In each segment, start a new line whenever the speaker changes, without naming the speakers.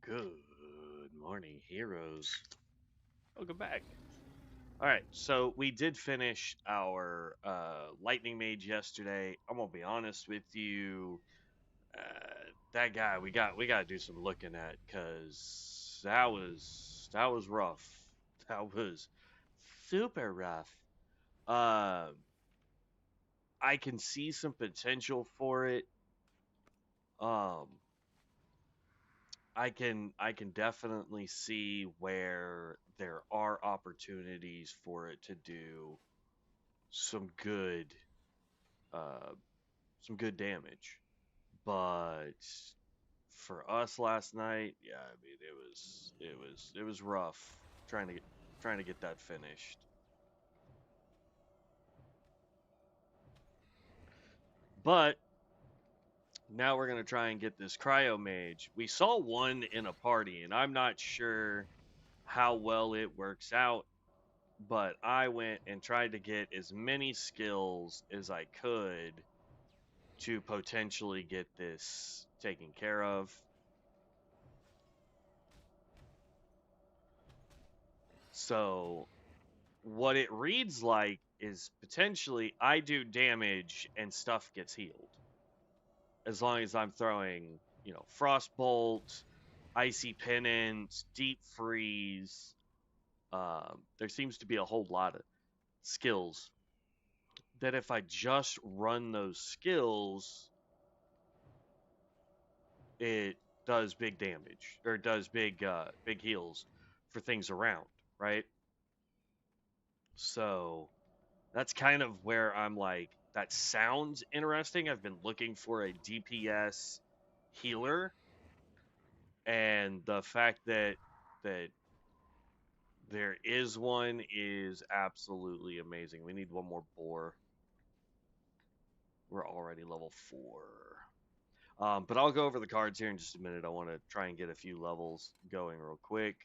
Good morning, heroes. Welcome back. All right, so we did finish our lightning mage yesterday. I'm gonna be honest with you. That guy, we got to do some looking at because that was rough. That was super rough. Uh, I can see some potential for it. Um, I can definitely see where there are opportunities for it to do some good uh some good damage. But for us last night, yeah, I mean it was rough trying to get that finished. But now we're gonna try and get this cryo mage. We saw one in a party, and I'm not sure how well it works out, but I went and tried to get as many skills as I could to potentially get this taken care of. So, what it reads like is potentially I do damage and stuff gets healed. As long as I'm throwing, Frostbolt, Icy Penance, Deep Freeze. There seems to be a whole lot of skills that if I just run those skills, it does big damage or does big heals for things around, right? So that's kind of where I'm like, that sounds interesting. I've been looking for a DPS healer, and the fact that there is one is absolutely amazing. We need one more boar. We're already level 4. But I'll go over the cards here in just a minute. I want to try and get a few levels going real quick.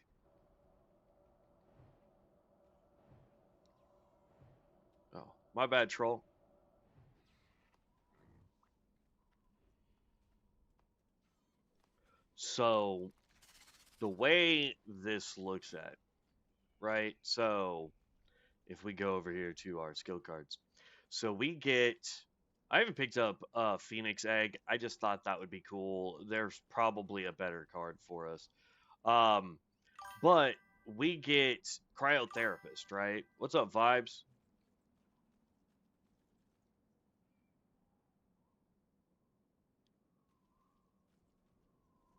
Oh, my bad, troll. So, the way this looks at, right? So, if we go over here to our skill cards, so we get. I haven't picked up a Phoenix Egg. I just thought that would be cool. There's probably a better card for us. Um, but we get Cryotherapist, right? What's up, Vibes?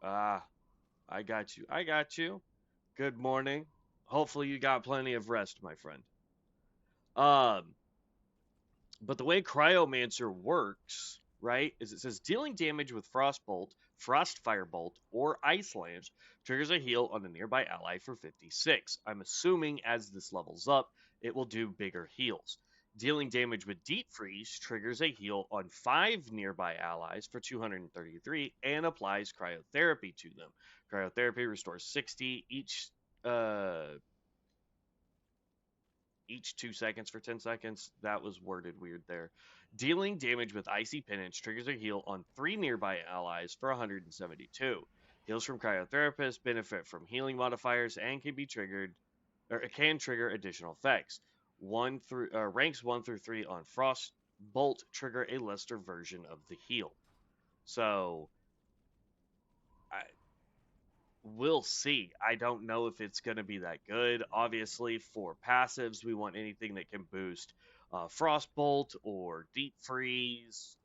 Ah, I got you. I got you. Good morning. Hopefully you got plenty of rest, my friend. Um, but the way Cryomancer works, right, is it says dealing damage with Frostbolt, Frost Firebolt, or Ice Lance triggers a heal on a nearby ally for 56. I'm assuming as this levels up, it will do bigger heals. Dealing damage with Deep Freeze triggers a heal on 5 nearby allies for 233 and applies cryotherapy to them. Cryotherapy restores 60 each 2 seconds for 10 seconds. That was worded weird there. Dealing damage with Icy Penance triggers a heal on 3 nearby allies for 172. Heals from Cryotherapist benefit from healing modifiers and can be triggered, or it can trigger additional effects. Ranks 1 through 3 on Frost Bolt trigger a lesser version of the heal. So I, we'll see. I don't know if it's going to be that good. Obviously, for passives, we want anything that can boost Frostbolt or Deep Freeze,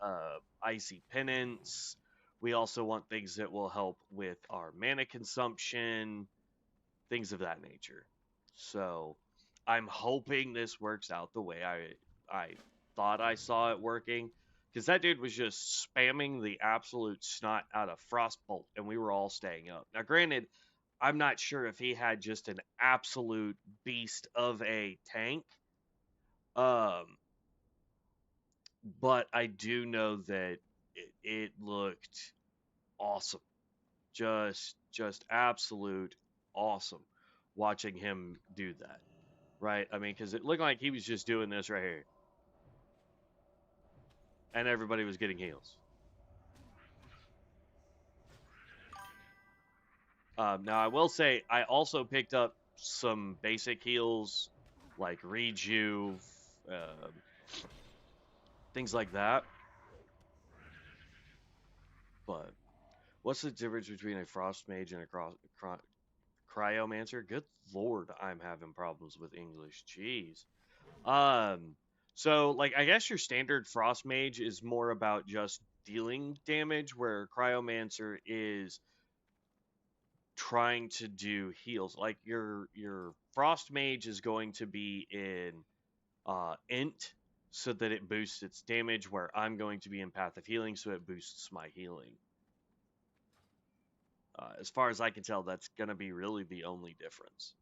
Icy Penance. We also want things that will help with our mana consumption, things of that nature. So I'm hoping this works out the way I thought I saw it working. Because that dude was just spamming the absolute snot out of Frostbolt, and we were all staying up. Now, granted, I'm not sure if he had just an absolute beast of a tank, um, but I do know that it looked awesome, just absolute awesome, watching him do that. Right? I mean, because it looked like he was just doing this right here, and everybody was getting heals. Now, I will say, I also picked up some basic heals, like Rejuve, uh, things like that. But what's the difference between a Frost Mage and a Cryomancer? Good lord, I'm having problems with English. Jeez. Um, so, like, I guess your standard Frost Mage is more about just dealing damage, where Cryomancer is trying to do heals. Like your Frost Mage is going to be in int so that it boosts its damage, where I'm going to be in Path of Healing so it boosts my healing. As far as I can tell, that's going to be really the only difference.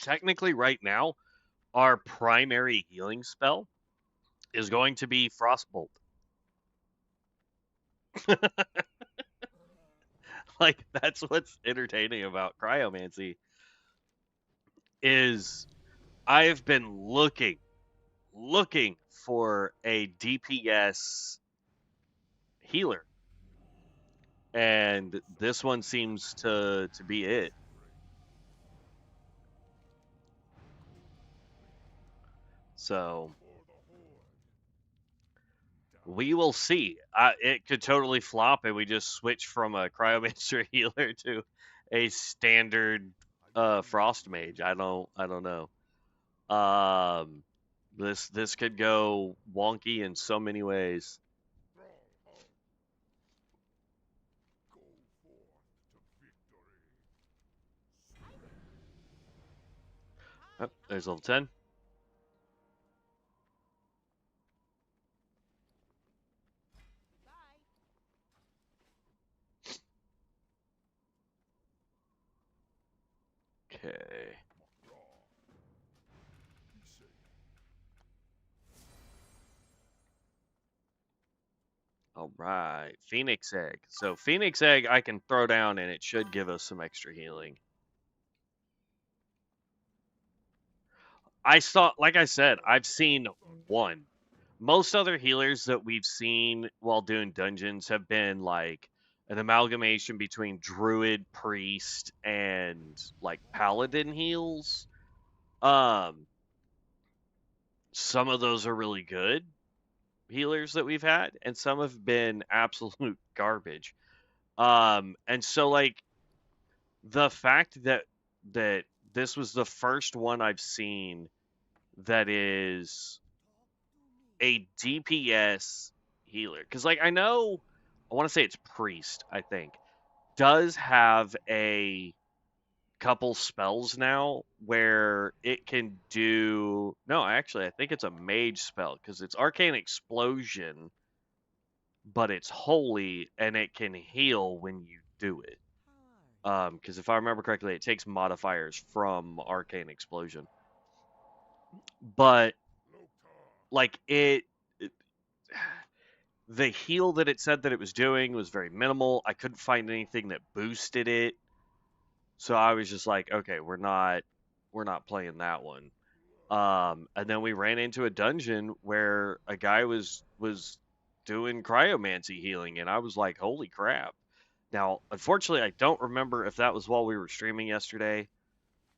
Technically, right now, our primary healing spell is going to be Frostbolt. Like, that's what's entertaining about Cryomancy is I've been looking for a DPS healer, and this one seems to be it. So we will see. It could totally flop, and we just switch from a Cryomancer healer to a standard Frost Mage. I don't know. Um, this could go wonky in so many ways. Oh, there's level 10. Okay. All right, Phoenix Egg. So Phoenix Egg I can throw down and it should give us some extra healing. I saw, like I said, I've seen one. Most other healers that we've seen while doing dungeons have been like an amalgamation between druid, priest, and like paladin heals. Um, some of those are really good healers that we've had, and some have been absolute garbage. And so like the fact that this was the first one I've seen that is a DPS healer, because like I know, I want to say it's priest, I think, does have a couple spells now where it can do, no, actually I think it's a mage spell because it's arcane explosion, but it's holy and it can heal when you do it. Because if I remember correctly, it takes modifiers from Arcane Explosion. But like it the heal that it said that it was doing was very minimal. I couldn't find anything that boosted it, so I was just like, okay, we're not playing that one. And then we ran into a dungeon where a guy was doing cryomancy healing, and I was like, holy crap. Now, unfortunately, I don't remember if that was while we were streaming yesterday,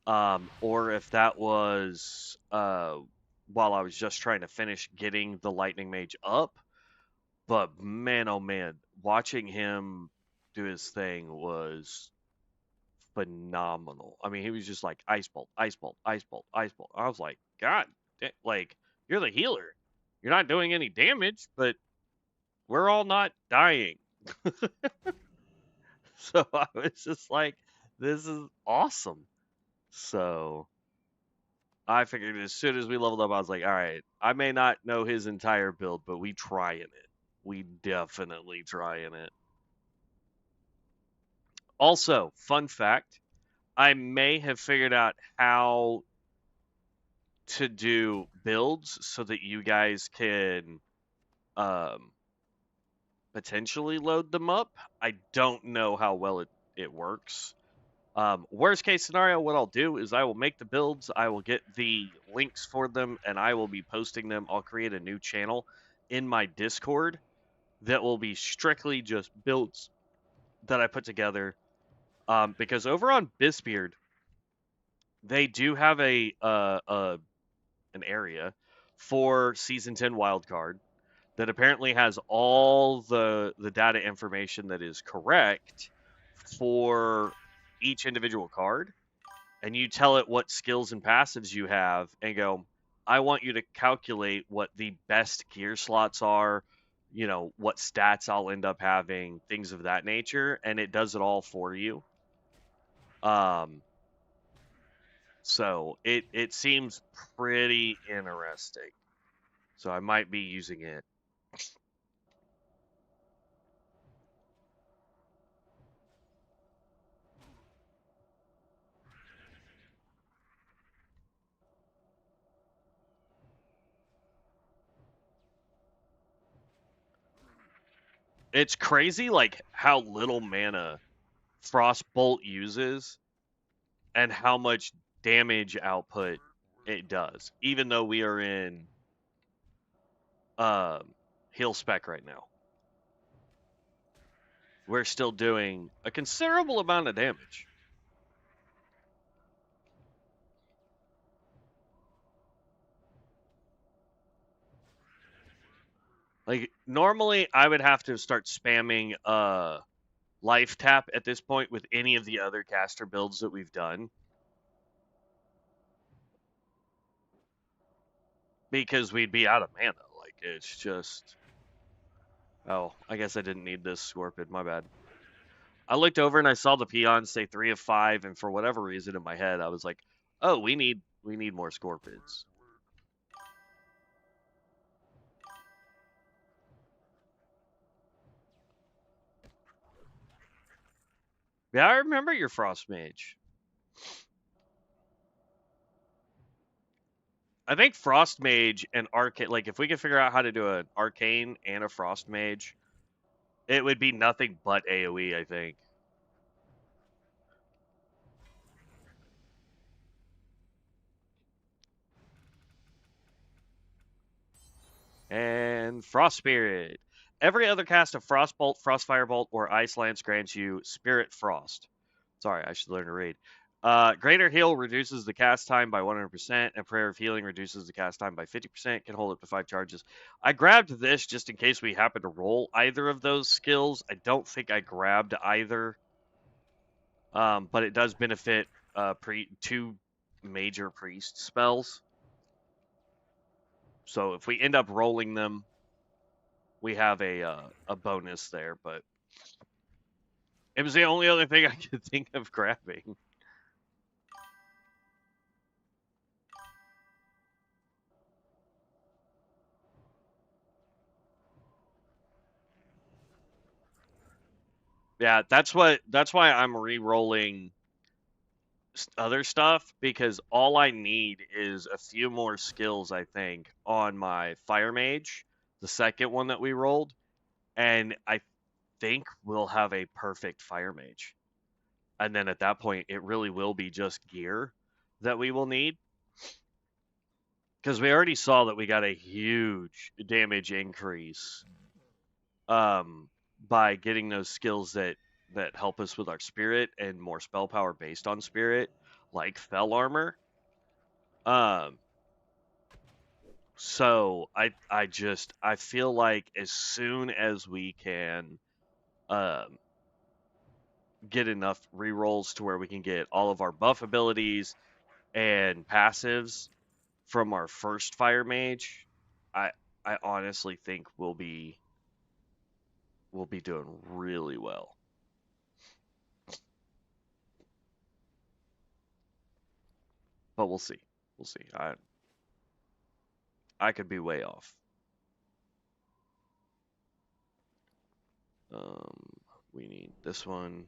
or if that was while I was just trying to finish getting the Lightning Mage up. But man, oh man, watching him do his thing was phenomenal. I mean, he was just like ice bolt, ice bolt, ice bolt, ice bolt. I was like, God, like you're the healer. You're not doing any damage, but we're all not dying. So I was just like, this is awesome. So I figured as soon as we leveled up, I was like, all right, I may not know his entire build, but we trying it. We definitely trying it. Also, fun fact, I may have figured out how to do builds so that you guys can um, potentially load them up. I don't know how well it works. Worst case scenario, what I'll do is I will make the builds, I will get the links for them, and I will be posting them. I'll create a new channel in my Discord that will be strictly just builds that I put together. Because over on Bisbeard, they do have an area for Season 10 Wildcard that apparently has all the data information that is correct for each individual card, and you tell it what skills and passives you have and go, I want you to calculate what the best gear slots are, what stats I'll end up having, things of that nature, and it does it all for you. So it seems pretty interesting. So I might be using it. It's crazy like how little mana Frostbolt uses and how much damage output it does, even though we are in heal spec right now. We're still doing a considerable amount of damage. Like normally I would have to start spamming life tap at this point with any of the other caster builds that we've done, because we'd be out of mana. Like it's just, oh, I guess I didn't need this Scorpion, my bad. I looked over and I saw the peons say 3 of 5, and for whatever reason in my head I was like, oh, we need more Scorpions. Yeah, I remember your Frost Mage. I think Frost Mage and Arcane, like if we could figure out how to do an Arcane and a Frost Mage, it would be nothing but AoE, I think. And Frost Spirit. Every other cast of Frostbolt, Frostfire Bolt, or Ice Lance grants you Spirit Frost. Sorry, I should learn to read. Greater Heal reduces the cast time by 100%, and Prayer of Healing reduces the cast time by 50%, can hold up to 5 charges. I grabbed this just in case we happen to roll either of those skills. I don't think I grabbed either, but it does benefit 2 major priest spells. So if we end up rolling them, we have a bonus there, but it was the only other thing I could think of grabbing. Yeah, that's why I'm re-rolling other stuff, because all I need is a few more skills, I think, on my Fire Mage, the second one that we rolled, and I think we'll have a perfect Fire Mage. And then at that point, it really will be just gear that we will need, because we already saw that we got a huge damage increase by getting those skills that help us with our spirit and more spell power based on spirit, like Fell Armor. Um, so I feel like as soon as we can um, get enough rerolls to where we can get all of our buff abilities and passives from our first Fire Mage, I I honestly think we'll be doing really well. But we'll see. We'll see. I could be way off. Um, we need this one.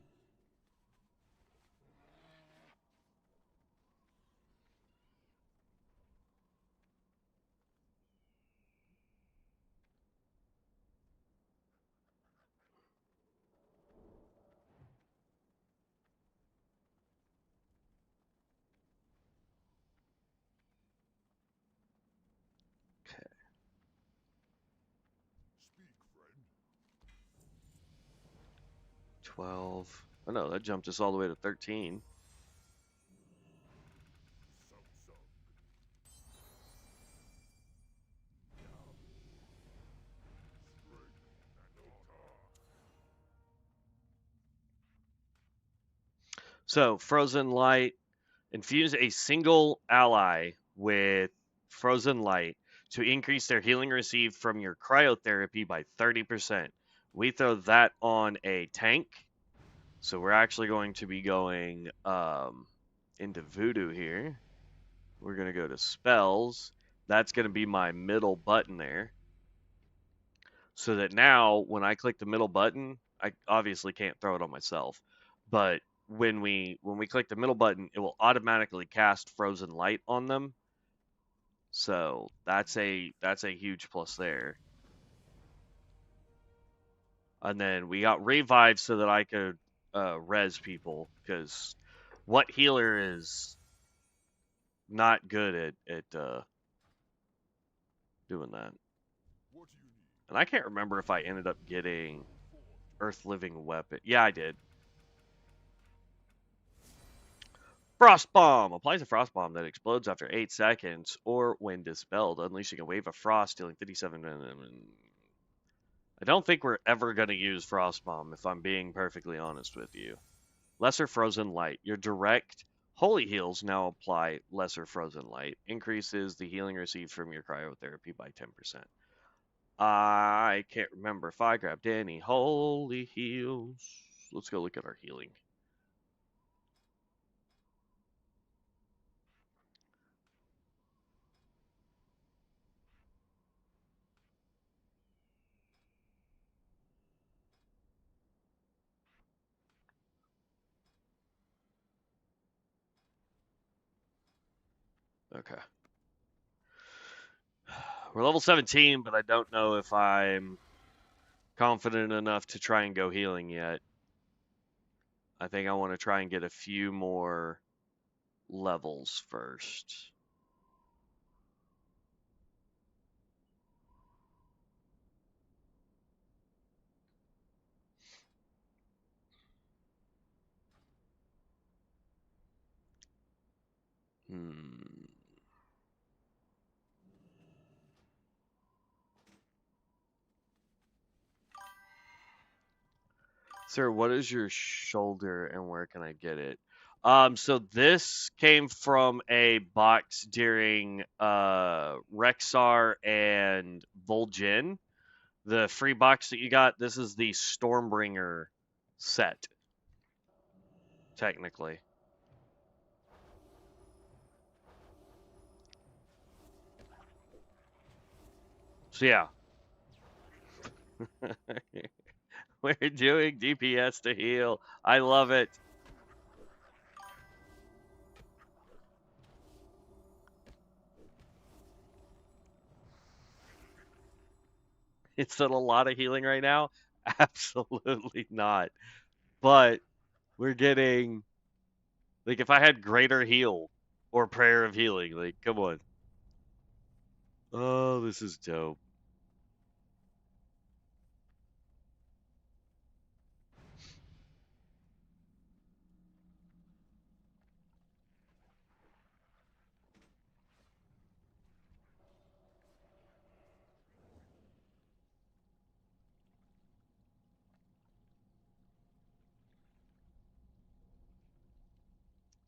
12. Oh no, that jumped us all the way to 13. So, Frozen Light. Infuse a single ally with Frozen Light to increase their healing received from your cryotherapy by 30%. We throw that on a tank. So we're actually going to be going into Voodoo here. We're going to go to Spells. That's going to be my middle button there. So that now, when I click the middle button, I obviously can't throw it on myself. But when we click the middle button, it will automatically cast Frozen Light on them. So that's a huge plus there. And then we got Revive so that I could res people, because what healer is not good at doing that? And I can't remember if I ended up getting Earth Living Weapon. Yeah, I did. Frost Bomb! Applies a Frost Bomb that explodes after 8 seconds or when dispelled, unleashing a wave of frost, dealing 57. I don't think we're ever going to use Frost Bomb, if I'm being perfectly honest with you. Lesser Frozen Light. Your direct Holy Heals now apply Lesser Frozen Light. Increases the healing received from your cryotherapy by 10%. I can't remember if I grabbed any Holy Heals. Let's go look at our healing. Okay. We're level 17, but I don't know if I'm confident enough to try and go healing yet. I think I want to try and get a few more levels first. Sir, what is your shoulder and where can I get it? So this came from a box during Rexar and Vol'jin. The free box that you got, this is the Stormbringer set, technically. So yeah. We're doing DPS to heal. I love it. It's done a lot of healing right now. Absolutely not. But we're getting, like, if I had greater heal or prayer of healing, like, come on. Oh, this is dope.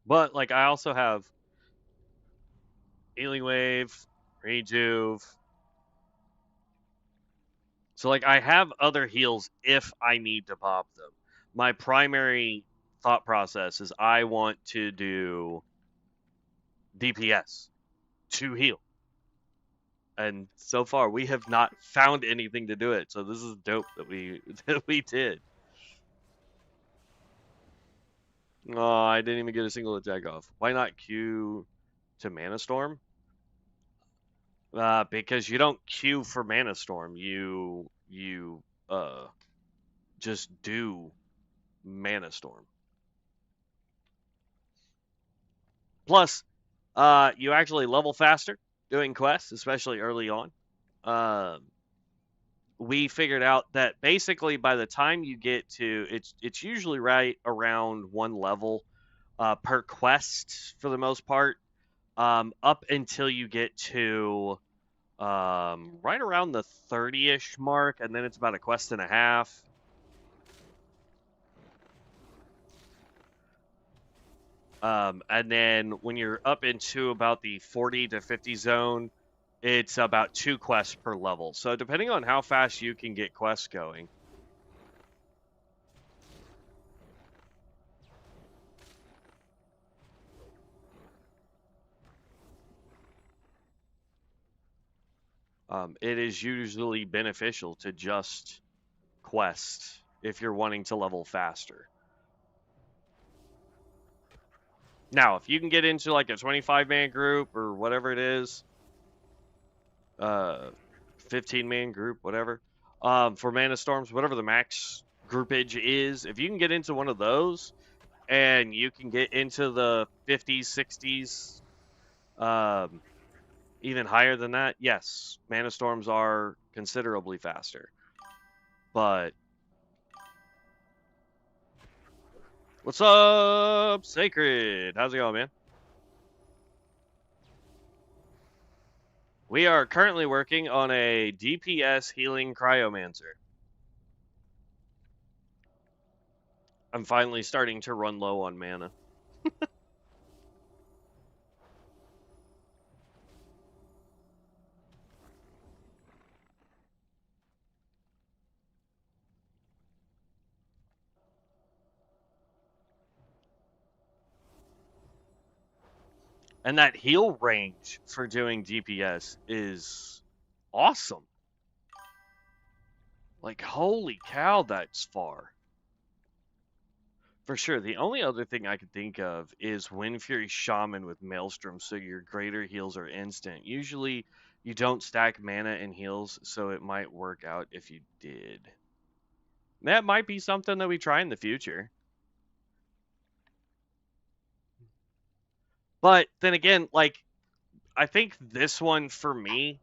But like, I also have healing wave, rejuve. So like, I have other heals if I need to pop them. My primary thought process is I want to do DPS to heal. And so far we have not found anything to do it. So this is dope that we that we did. Oh, I didn't even get a single attack off. Why not Q to Mana Storm? Because you don't queue for Mana Storm. You just do Mana Storm. Plus, you actually level faster doing quests, especially early on. Um, we figured out that basically by the time you get to it's usually right around one level per quest for the most part, up until you get to right around the 30-ish mark, and then it's about a quest and a half. And then when you're up into about the 40 to 50 zone, it's about 2 quests per level. So depending on how fast you can get quests going. It is usually beneficial to just quest if you're wanting to level faster. Now, if you can get into like a 25-man group or whatever it is, 15-man group, whatever, for Mana Storms, whatever the max groupage is, if you can get into one of those and you can get into the 50s, 60s, even higher than that, yes, Mana Storms are considerably faster. But what's up, Sacred? How's it going, man? We are currently working on a DPS healing Cryomancer. I'm finally starting to run low on mana. And that heal range for doing DPS is awesome. Like, holy cow, that's far. For sure. The only other thing I could think of is Wind Fury Shaman with Maelstrom, so your greater heals are instant. Usually, you don't stack mana and heals, so it might work out if you did. That might be something that we try in the future. But then again, like, I think this one for me,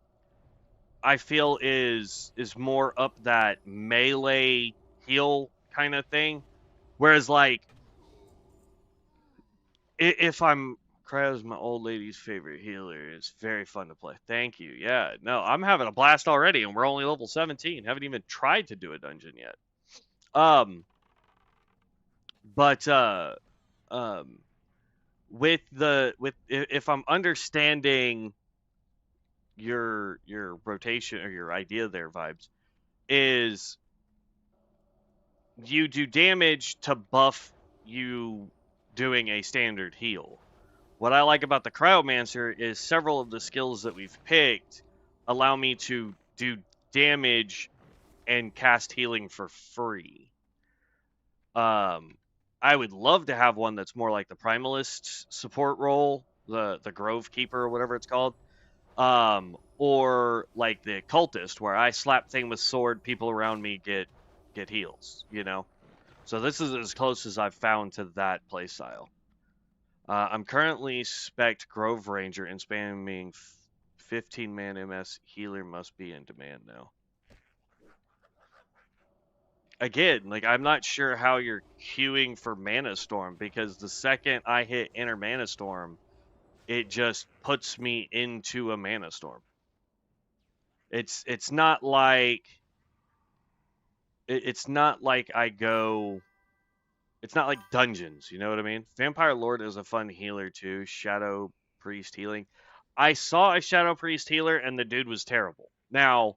I feel is more up that melee heal kind of thing. Whereas like if I'm Cryo's my old lady's favorite healer. It's very fun to play. Thank you. Yeah, no, I'm having a blast already, and we're only level 17. Haven't even tried to do a dungeon yet. Um, but um, with if I'm understanding your rotation or your idea there, vibes, is you do damage to buff you doing a standard heal. What I like about the Cryomancer is several of the skills that we've picked allow me to do damage and cast healing for free. I would love to have one that's more like the Primalist support role, the Grove Keeper or whatever it's called. Or like the Cultist, where I slap thing with sword, people around me get heals, you know? So this is as close as I've found to that playstyle. I'm currently spec'd Grove Ranger and spamming 15-man MS healer must be in demand now. Again, like I'm not sure how you're queuing for Mana Storm because the second I hit Enter Mana Storm, it just puts me into a Mana Storm. It's not like it's not like I go. It's not like dungeons, you know what I mean? Vampire Lord is a fun healer too. Shadow Priest healing. I saw a Shadow Priest healer and the dude was terrible. Now,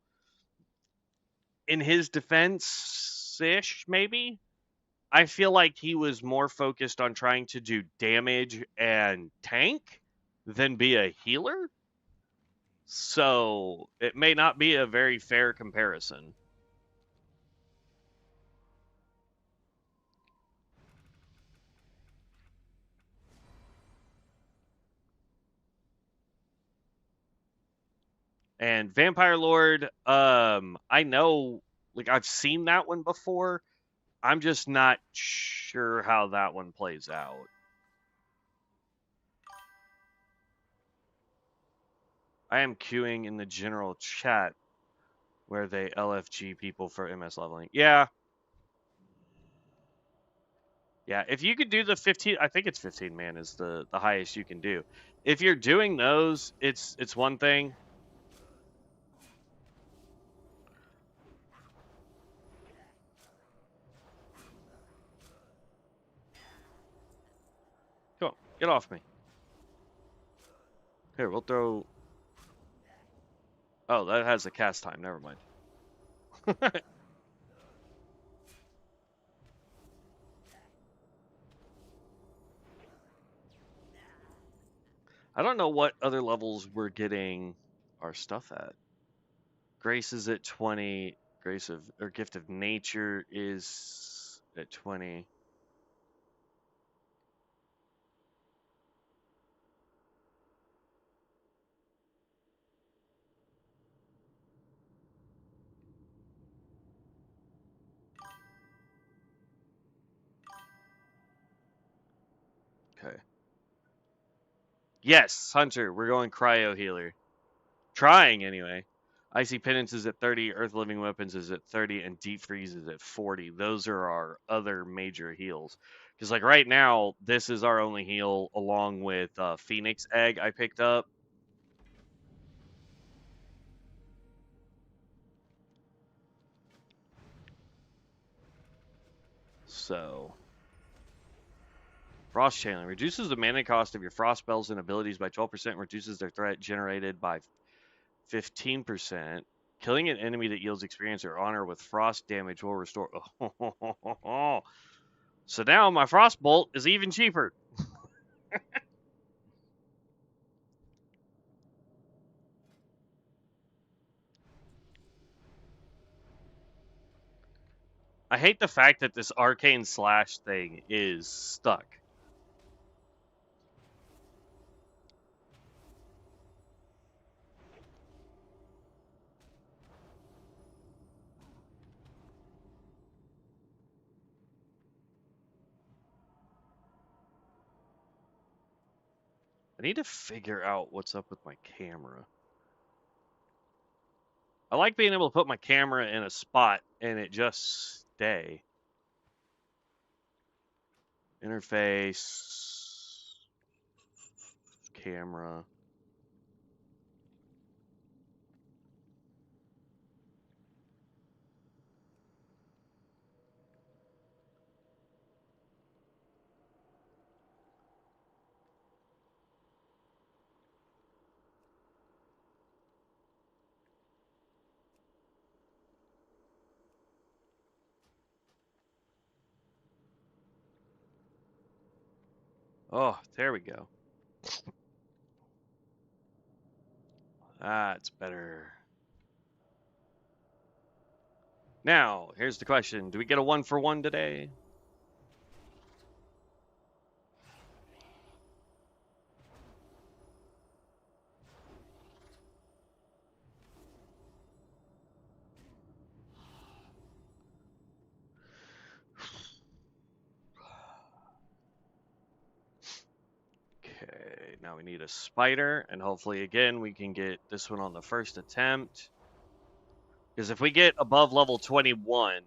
in his defense ish, maybe, I feel like he was more focused on trying to do damage and tank than be a healer. So it may not be a very fair comparison. And Vampire Lord, I know, like I've seen that one before. I'm just not sure how that one plays out. I am queuing in the general chat. where they LFG people for MS leveling. Yeah. Yeah, if you could do the 15, I think it's 15 man is the highest you can do. If you're doing those, it's one thing. Come on, get off me. Here, we'll throw. Oh, that has a cast time. Never mind. I don't know what other levels we're getting our stuff at. Grace is at 20. Grace of or Gift of Nature is at 20. Okay. Yes, Hunter, we're going cryo healer. Trying anyway. Icy Penance is at 30, Earth Living Weapons is at 30, and Deep Freeze is at 40. Those are our other major heals. Because, like, right now, this is our only heal, along with Phoenix Egg I picked up. So, Frost Channeling reduces the mana cost of your frost spells and abilities by 12%, reduces their threat generated by 15%. Killing an enemy that yields experience or honor with frost damage will restore. Oh. So now my Frostbolt is even cheaper. I hate the fact that this arcane slash thing is stuck. I need to figure out what's up with my camera. I like being able to put my camera in a spot and it just stay. Interface, camera. Oh, there we go. That's better. Now, here's the question. Do we get a 1-for-1 today? Okay, now we need a spider, and hopefully, again, we can get this one on the first attempt. Because if we get above level 21,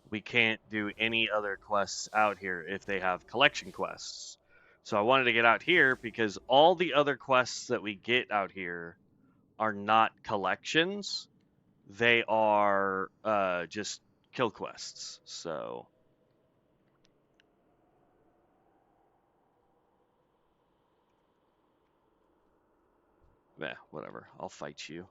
we can't do any other quests out here if they have collection quests. So I wanted to get out here because all the other quests that we get out here are not collections. They are just kill quests. So yeah, whatever. I'll fight you.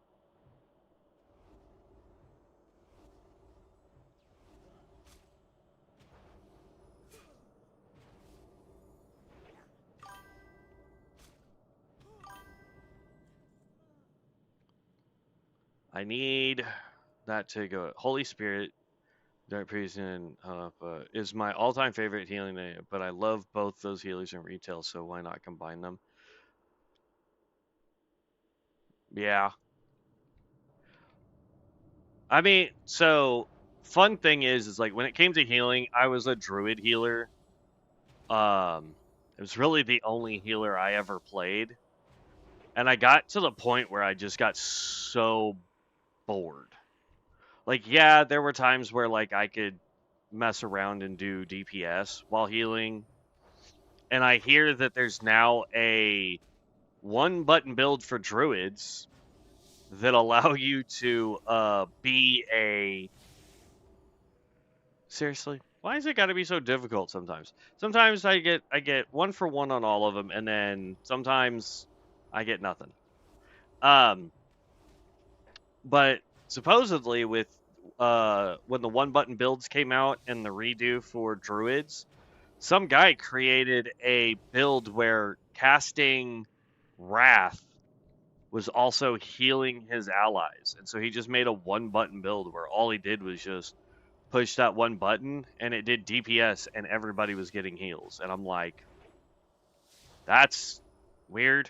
I need that to go. Holy Spirit, Dark Prison is my all-time favorite healing name, but I love both those healers in retail, so why not combine them? Yeah. I mean, so fun thing is like when it came to healing, I was a druid healer. It was really the only healer I ever played. And I got to the point where I just got so bored. Like, yeah, there were times where like I could mess around and do DPS while healing. And I hear that there's now a one button build for druids that allow you to be a seriously, why is it got to be so difficult sometimes? Sometimes I get 1-for-1 on all of them, and then sometimes I get nothing. But supposedly with when the one button builds came out and the redo for druids, some guy created a build where casting wrath was also healing his allies. And so he just made a one button build where all he did was just push that one button and it did DPS and everybody was getting heals. And I'm like, that's weird.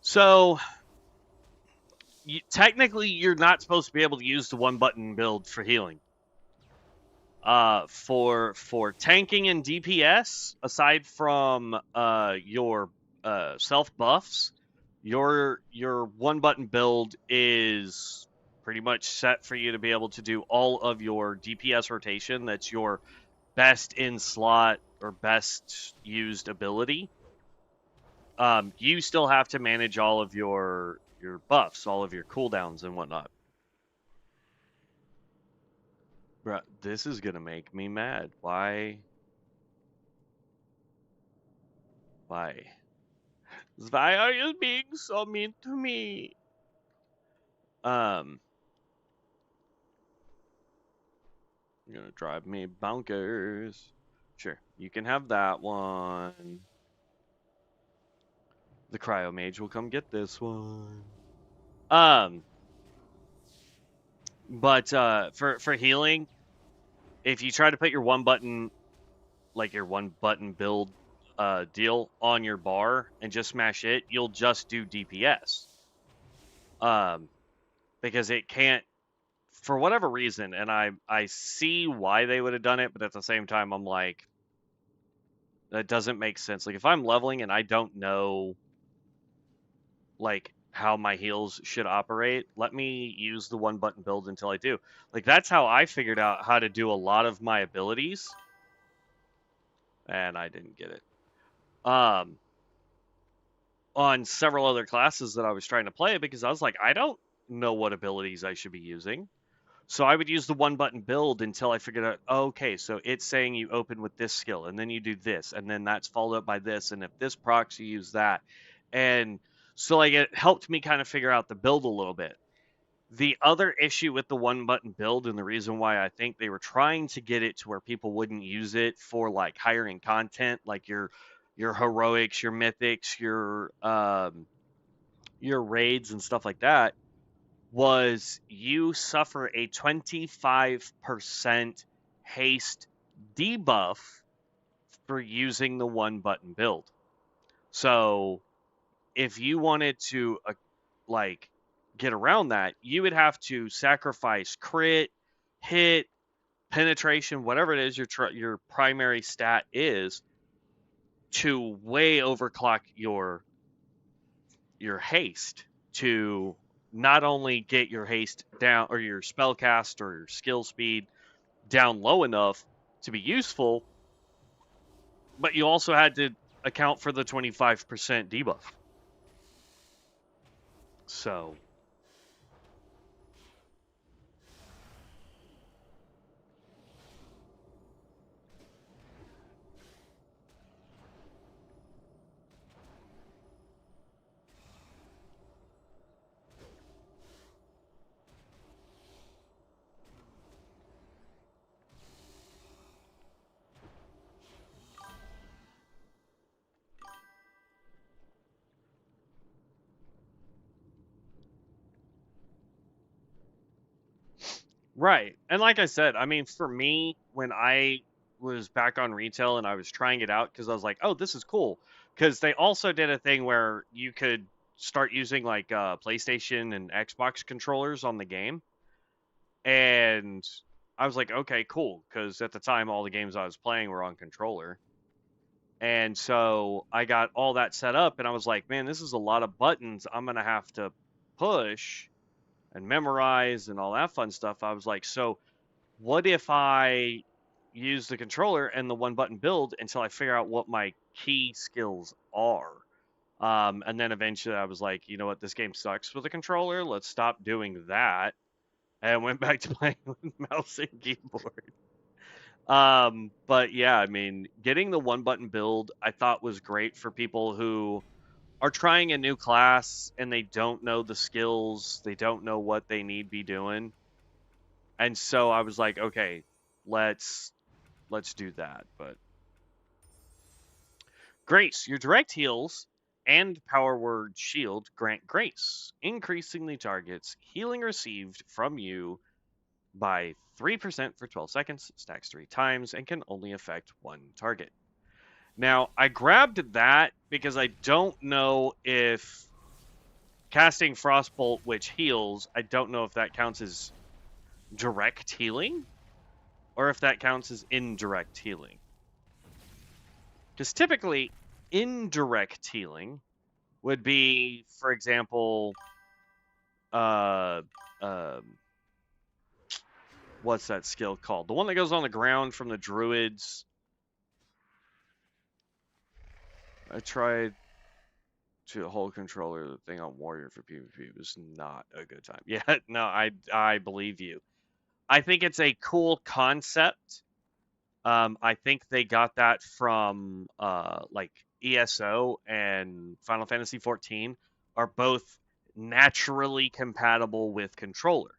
So technically you're not supposed to be able to use the one button build for healing. For tanking and DPS, aside from your self buffs, your one button build is pretty much set for you to be able to do all of your DPS rotation. That's your best in slot or best used ability. You still have to manage all of your buffs, all of your cooldowns and whatnot. Bruh, this is gonna make me mad. Why? Why? Why are you being so mean to me? You're gonna drive me bonkers. Sure, you can have that one. The Cryo-Mage will come get this one. But for healing, if you try to put your one button, like your one button build deal on your bar and just smash it, you'll just do DPS. Because it can't, for whatever reason, and I see why they would have done it, but at the same time, I'm like, that doesn't make sense. Like, if I'm leveling and I don't know, like, how my heals should operate, let me use the one button build until I do. Like, that's how I figured out how to do a lot of my abilities, and I didn't get it. On several other classes that I was trying to play, because I was like, I don't know what abilities I should be using. So I would use the one button build until I figured out, oh, okay, so it's saying you open with this skill, and then you do this, and then that's followed up by this, and if this procs, you use that. And so like it helped me kind of figure out the build a little bit. The other issue with the one button build, and the reason why I think they were trying to get it to where people wouldn't use it for like hiring content, like your heroics, your mythics, your raids and stuff like that, was you suffer a 25% haste debuff for using the one button build. So if you wanted to like get around that, you would have to sacrifice crit, hit, penetration, whatever it is your primary stat is, to way overclock your haste to not only get your haste down or your spell cast or your skill speed down low enough to be useful, but you also had to account for the 25% debuff. So right. And like I said, I mean, for me, when I was back on retail and I was trying it out, because I was like, oh, this is cool. Because they also did a thing where you could start using like PlayStation and Xbox controllers on the game, and I was like, okay, cool, because at the time all the games I was playing were on controller. And so I got all that set up, and I was like, man, this is a lot of buttons I'm going to have to push and memorize and all that fun stuff. I was like, so what if I use the controller and the one button build until I figure out what my key skills are? And then eventually I was like, you know what, this game sucks with a controller. Let's stop doing that. And went back to playing with mouse and keyboard. But yeah, I mean, getting the one button build I thought was great for people who are trying a new class and they don't know the skills, they don't know what they need to be doing. And so I was like, okay, let's do that. But Grace, your direct heals and power word shield grant grace, increasing the target's healing received from you by 3% for 12 seconds, stacks 3 times, and can only affect one target. Now, I grabbed that because I don't know if casting Frostbolt, which heals, I don't know if that counts as direct healing or if that counts as indirect healing. Because typically, indirect healing would be, for example, what's that skill called? The one that goes on the ground from the druids. I tried to hold controller the thing on warrior for PvP. It was not a good time. Yeah, no, I believe you. I think it's a cool concept. I think they got that from like ESO and Final Fantasy 14 are both naturally compatible with controller.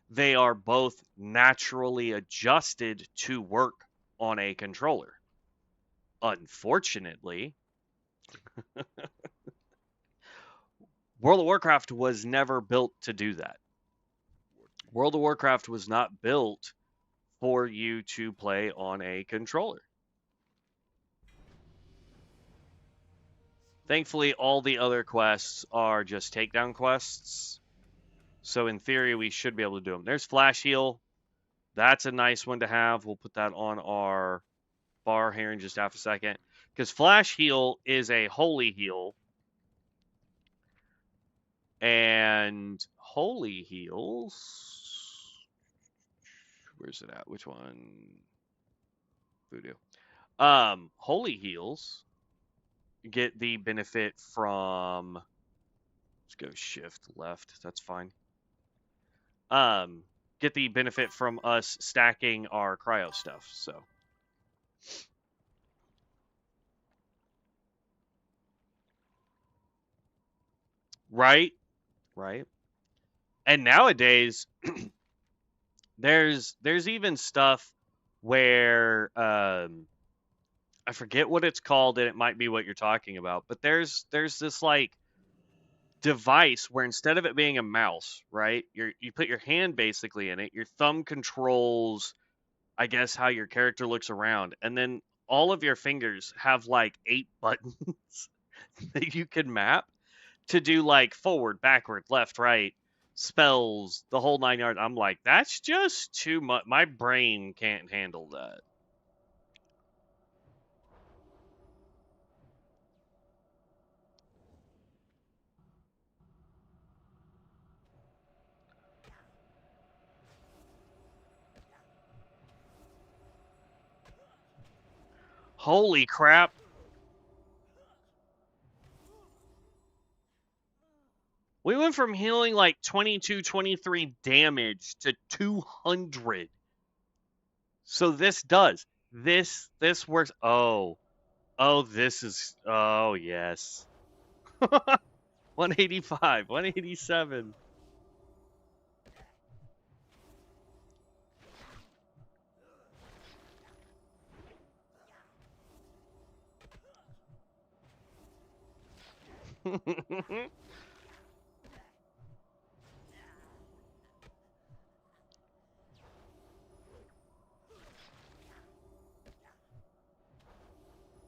They are both naturally adjusted to work on a controller. Unfortunately, World of Warcraft was never built to do that. World of Warcraft was not built for you to play on a controller. Thankfully, all the other quests are just takedown quests. So in theory, we should be able to do them. There's Flash Heal. That's a nice one to have. We'll put that on our bar here in just half a second. Because Flash Heal is a holy heal. And holy heals... Where's it at? Which one? Voodoo. Holy heals get the benefit from... Let's go shift left. That's fine. Get the benefit from us stacking our cryo stuff. So, right. And nowadays, there's even stuff where I forget what it's called, and it might be what you're talking about. But there's this like device where instead of it being a mouse, right, you put your hand basically in it. Your thumb controls, I guess, how your character looks around, and then all of your fingers have like 8 buttons that you can map to do like forward, backward, left, right, spells, the whole 9 yards. I'm like, that's just too much. My brain can't handle that. Holy crap. We went from healing like 22, 23 damage to 200. So this does. This works. Oh, this is. Oh, yes. 185, 187.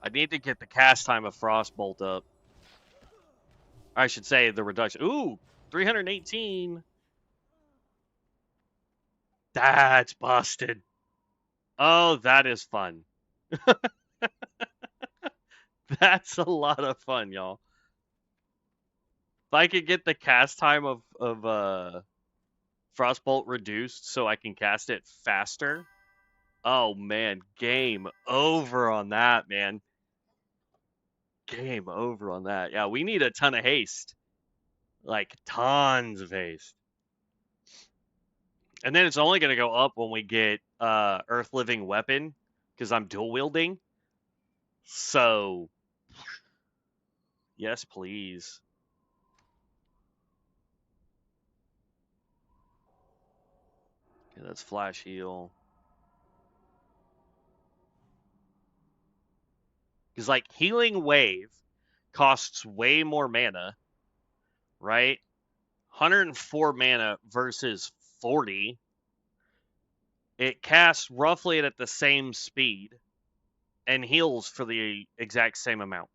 I need to get the cast time of Frostbolt up. I should say the reduction. Ooh, 318. That's busted. Oh, that is fun. That's a lot of fun, y'all. If I could get the cast time of Frostbolt reduced so I can cast it faster. Oh man, game over on that, man. Game over on that. Yeah, we need a ton of haste. Like tons of haste. And then it's only going to go up when we get Earth Living Weapon because I'm dual wielding. So, yes, please. Okay, that's Flash Heal. Because, like, Healing Wave costs way more mana, right? 104 mana versus 40. It casts roughly at the same speed and heals for the exact same amount.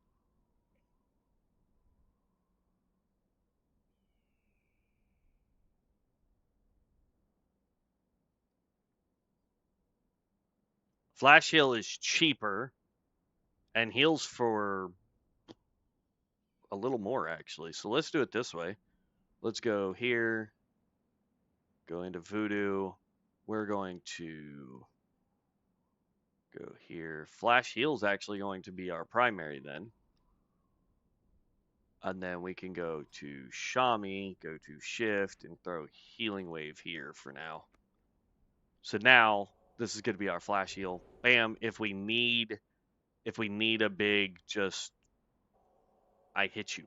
Flash Heal is cheaper and heals for a little more, actually. So let's do it this way. Let's go here, go into Voodoo. We're going to go here. Flash Heal's actually going to be our primary then. And then we can go to Shami, go to Shift, and throw Healing Wave here for now. So now this is going to be our Flash Heal. Bam! If we need a big, just I hit you.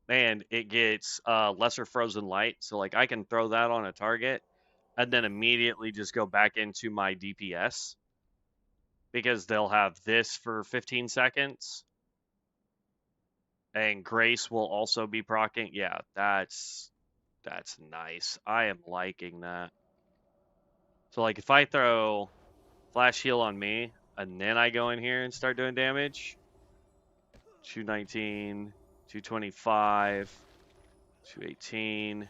And it gets lesser frozen light, so like I can throw that on a target and then immediately just go back into my DPS because they'll have this for 15 seconds and Grace will also be proccing. Yeah, that's nice. I am liking that. So like if I throw Flash Heal on me and then I go in here and start doing damage, 219, 225, 218.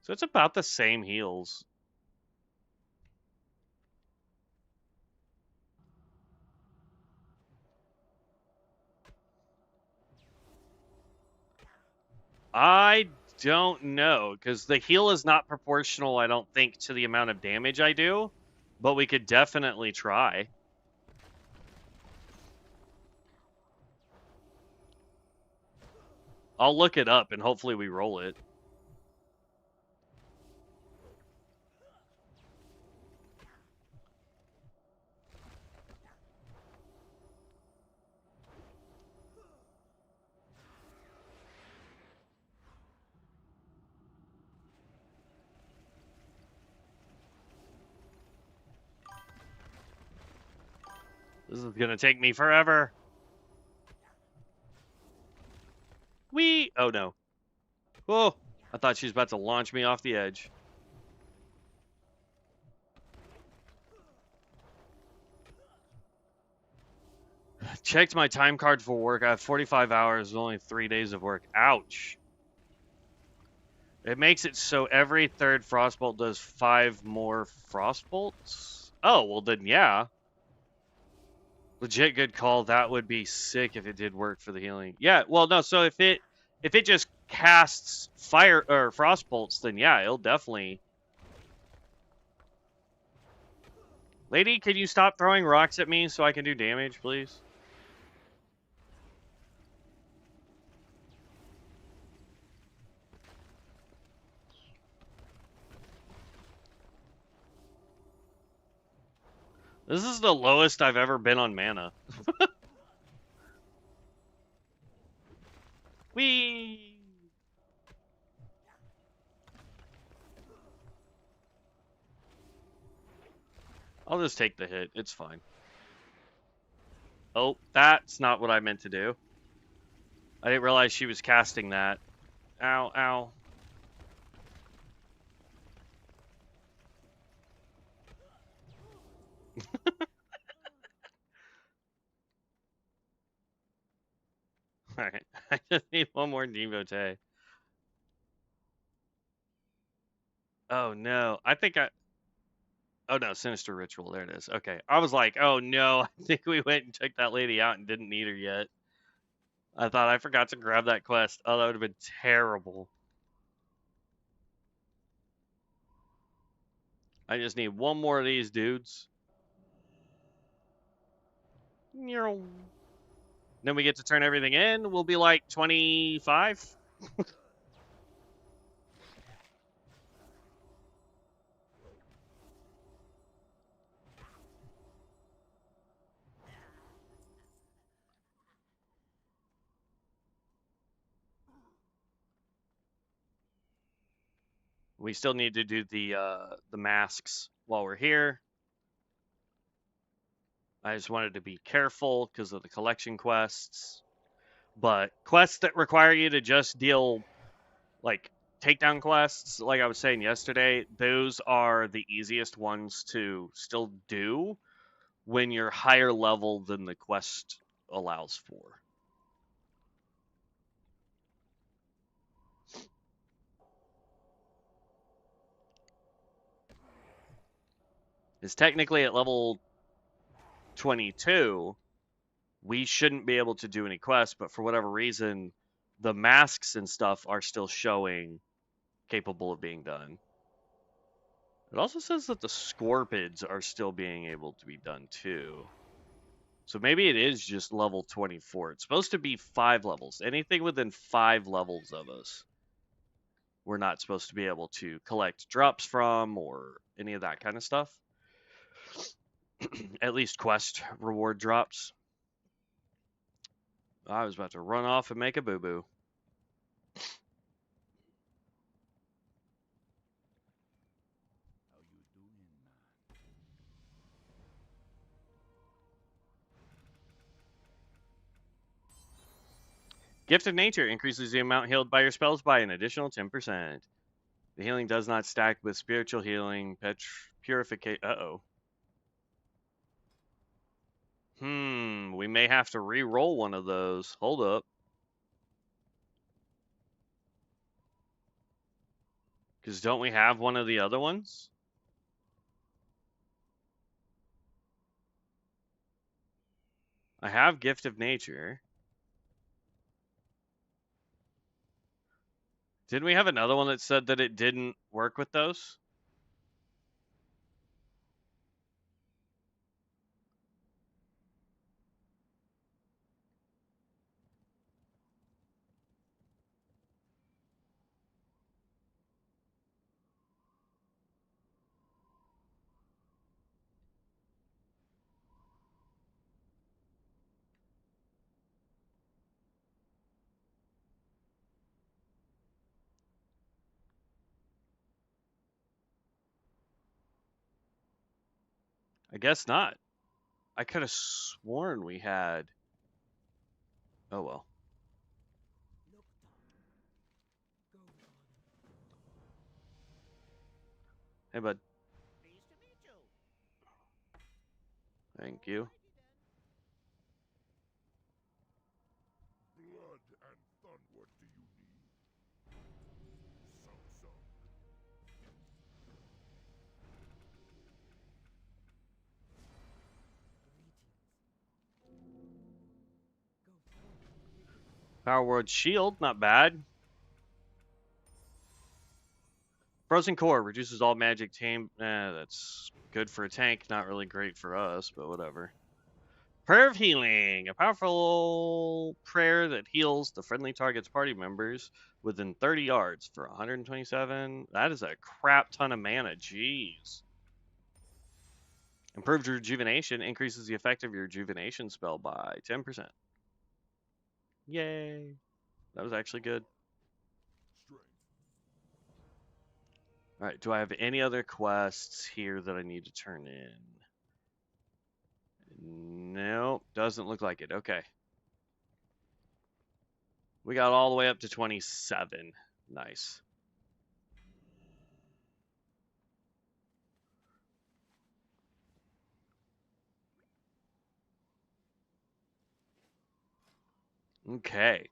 So it's about the same heals. I don't know, because the heal is not proportional, I don't think, to the amount of damage I do, but we could definitely try. I'll look it up and hopefully we roll it. This is gonna take me forever. Whee! Oh no. Oh, I thought she was about to launch me off the edge. Checked my time card for work. I have 45 hours, only 3 days of work. Ouch. It makes it so every third Frostbolt does 5 more Frostbolts? Oh, well then yeah. Legit good call. That would be sick if it did work for the healing. Yeah, well no, so if it just casts fire or frost bolts, then yeah, it'll definitely. Lady, can you stop throwing rocks at me so I can do damage, please? This is the lowest I've ever been on mana. Whee! I'll just take the hit. It's fine. Oh, that's not what I meant to do. I didn't realize she was casting that. Ow, ow. Alright. I just need one more devotee. Oh no. Oh no, Sinister Ritual. There it is. Okay. I was like, oh no, I think we went and took that lady out and didn't need her yet. I thought I forgot to grab that quest. Oh, that would have been terrible. I just need one more of these dudes. Then we get to turn everything in. We'll be like 25. We still need to do the masks while we're here. I just wanted to be careful because of the collection quests. But quests that require you to just deal like takedown quests, like I was saying yesterday, those are the easiest ones to still do when you're higher level than the quest allows for. It's technically at level 22, we shouldn't be able to do any quests, but for whatever reason, the masks and stuff are still showing capable of being done. It also says that the scorpids are still being able to be done too. So maybe it is just level 24. It's supposed to be 5 levels. Anything within 5 levels of us, we're not supposed to be able to collect drops from or any of that kind of stuff. At least quest reward drops. I was about to run off and make a boo-boo. Gift of Nature increases the amount healed by your spells by an additional 10%. The healing does not stack with spiritual healing, purification. Uh-oh. We may have to re-roll one of those. Hold up. Because don't we have one of the other ones? I have Gift of Nature. Didn't we have another one that said that it didn't work with those? I guess not. I could have sworn we had. Oh well. Hey, bud. Thank you.
Blood and thun, what do you need? Some.
Power Word Shield, not bad. Frozen Core reduces all magic tame. That's good for a tank, not really great for us, but whatever. Prayer of Healing, a powerful prayer that heals the friendly target's party members within 30 yards for 127. That is a crap ton of mana, jeez. Improved Rejuvenation increases the effect of your Rejuvenation spell by 10%. Yay. That was actually good. Alright, do I have any other quests here that I need to turn in? No, doesn't look like it. Okay. We got all the way up to 27. Nice. Okay.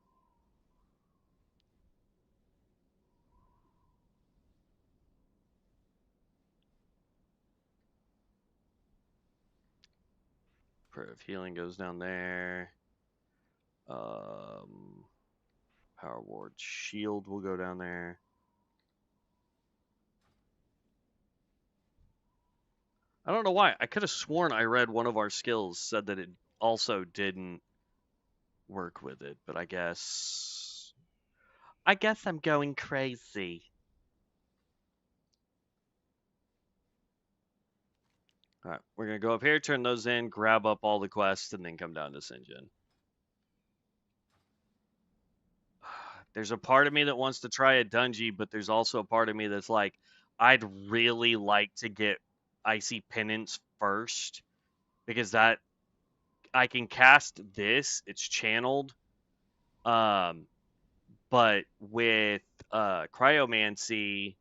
Prayer of Healing goes down there. Power Ward Shield will go down there. I don't know why. I could have sworn I read one of our skills said that it also didn't work with it, but I guess I'm going crazy. All right, we're gonna go up here, turn those in, grab up all the quests, and then come down to Ascension. There's a part of me that wants to try a dungeon, but there's also a part of me that's like, I'd really like to get Icy Penance first because that I can cast this. It's channeled, but with Cryomancy,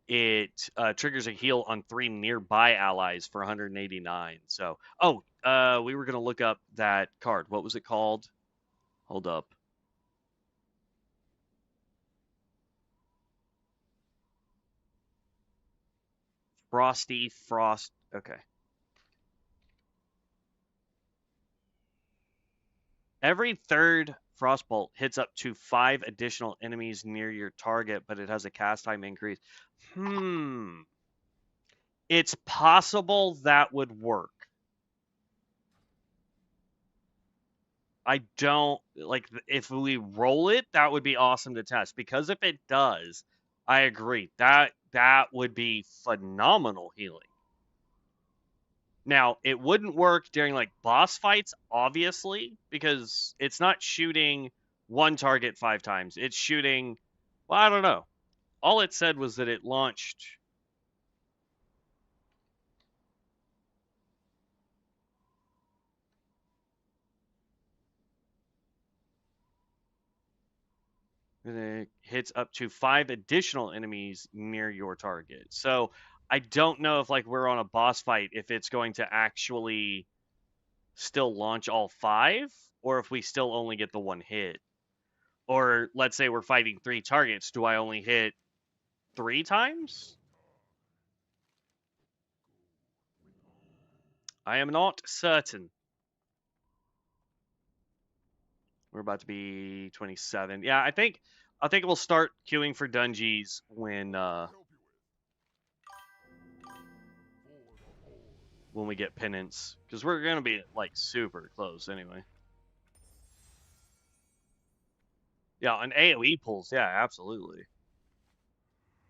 it triggers a heal on 3 nearby allies for 189. So, we were gonna look up that card. What was it called? Hold up. Frosty Frost. Okay. Every third Frostbolt hits up to 5 additional enemies near your target, but it has a cast time increase. It's possible that would work. I don't like if we roll it, that would be awesome to test because if it does, I agree. That would be phenomenal healing. Now, it wouldn't work during like boss fights obviously because it's not shooting one target 5 times. It's shooting well, I don't know. All it said was that it launched. It hits up to 5 additional enemies near your target. So I don't know if like we're on a boss fight if it's going to actually still launch all 5 or if we still only get the one hit. Or let's say we're fighting 3 targets, do I only hit 3 times? I am not certain. We're about to be 27. Yeah, I think we'll start queuing for dungeons when we get penance because we're gonna be like super close anyway. Yeah, on AoE pulls, yeah, absolutely.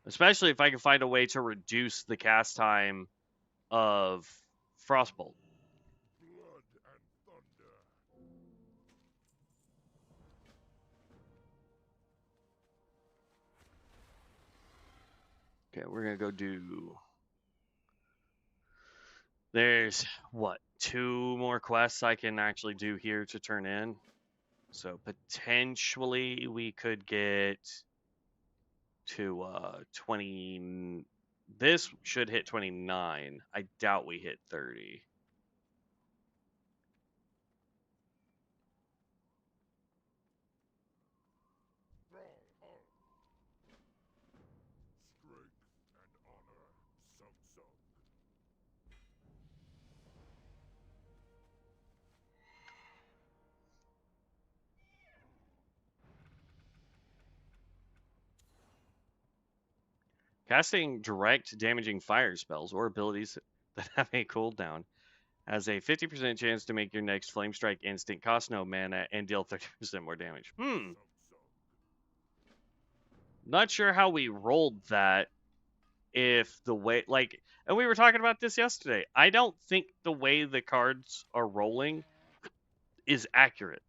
Especially if I can find a way to reduce the cast time of Frostbolt.
Blood and thunder.
Okay, we're gonna go do. There's what 2 more quests I can actually do here to turn in. So potentially we could get to 20. This should hit 29. I doubt we hit 30.
Strong arm. Strength and honor. Sung.
Casting direct damaging fire spells or abilities that have a cooldown has a 50% chance to make your next flame strike instant cost no mana and deal 30% more damage.
Sung.
Not sure how we rolled that if the way like and we were talking about this yesterday. I don't think the way the cards are rolling is accurate.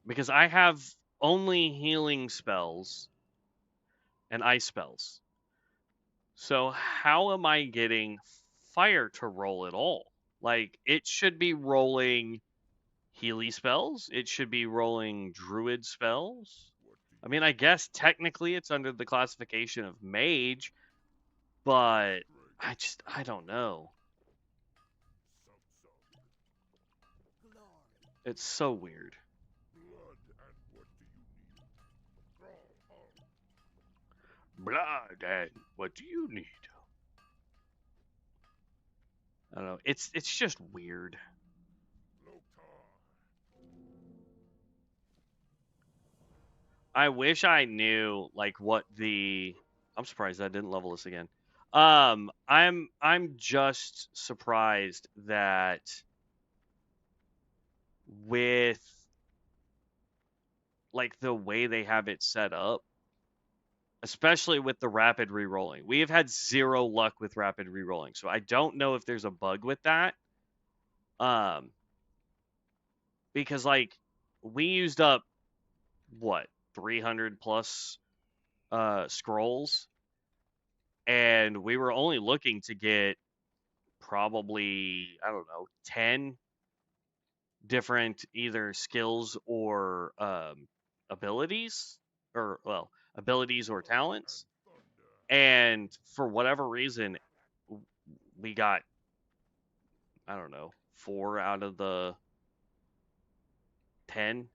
Because I have only healing spells and ice spells. So how am I getting fire to roll at all? Like it should be rolling Healy spells. It should be rolling Druid spells. I mean, I guess technically it's under the classification of Mage, but I don't know.
Sung.
It's so weird.
Blood, and what do you need? Stronghold.
Blood, and what do you need? I don't know. It's just weird.
Lokar.
I wish I knew like what the. I'm surprised that didn't level us again. I'm just surprised that with like the way they have it set up, especially with the rapid rerolling. We have had zero luck with rapid rerolling, so I don't know if there's a bug with that. Um, because like we used up what 300 plus scrolls, and we were only looking to get probably I don't know 10 different either skills or abilities or well abilities or
Fire
talents,
and thunder.
and for whatever reason we got I don't know 4 out of the 10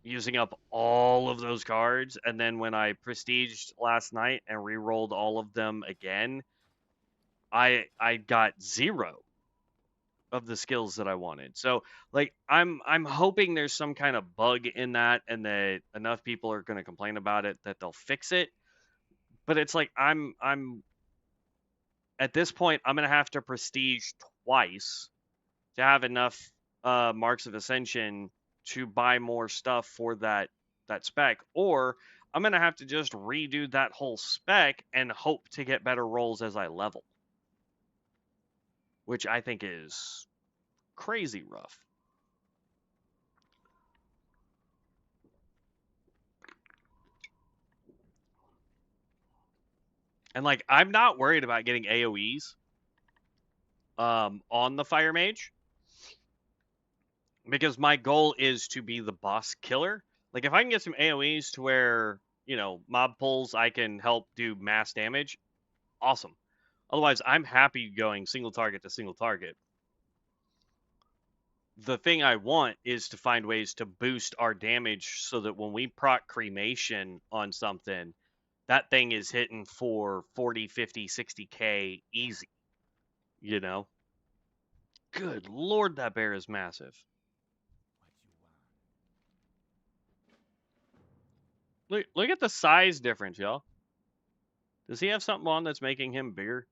using up all of those cards, and then when I prestiged last night and re-rolled all of them again, I got 0 of the skills that I wanted. So like I'm hoping there's some kind of bug in that and that enough people are going to complain about it that they'll fix it. But it's like I'm at this point I'm going to have to prestige twice to have enough marks of ascension to buy more stuff for that spec, or I'm going to have to just redo that whole spec and hope to get better rolls as I level, which I think is crazy rough. And like I'm not worried about getting AoEs on the Fire Mage because my goal is to be the boss killer. Like if I can get some AoEs to where, mob pulls I can help do mass damage, awesome. Otherwise, I'm happy going single target to single target. The thing I want is to find ways to boost our damage so that when we proc cremation on something, that thing is hitting for 40, 50, 60k easy, you know? Good lord, that bear is massive. Look at the size difference, y'all. Does he have something on that's making him bigger?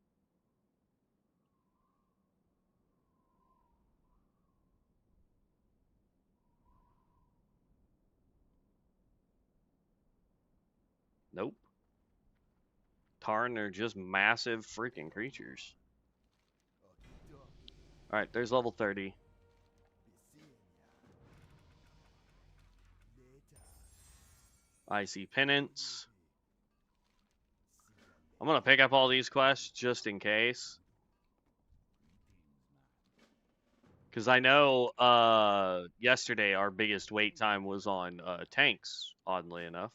Nope. Tarn are just massive freaking creatures. Alright, there's level 30. Icy Penance. I'm gonna pick up all these quests just in case. Because I know yesterday our biggest wait time was on tanks, oddly enough.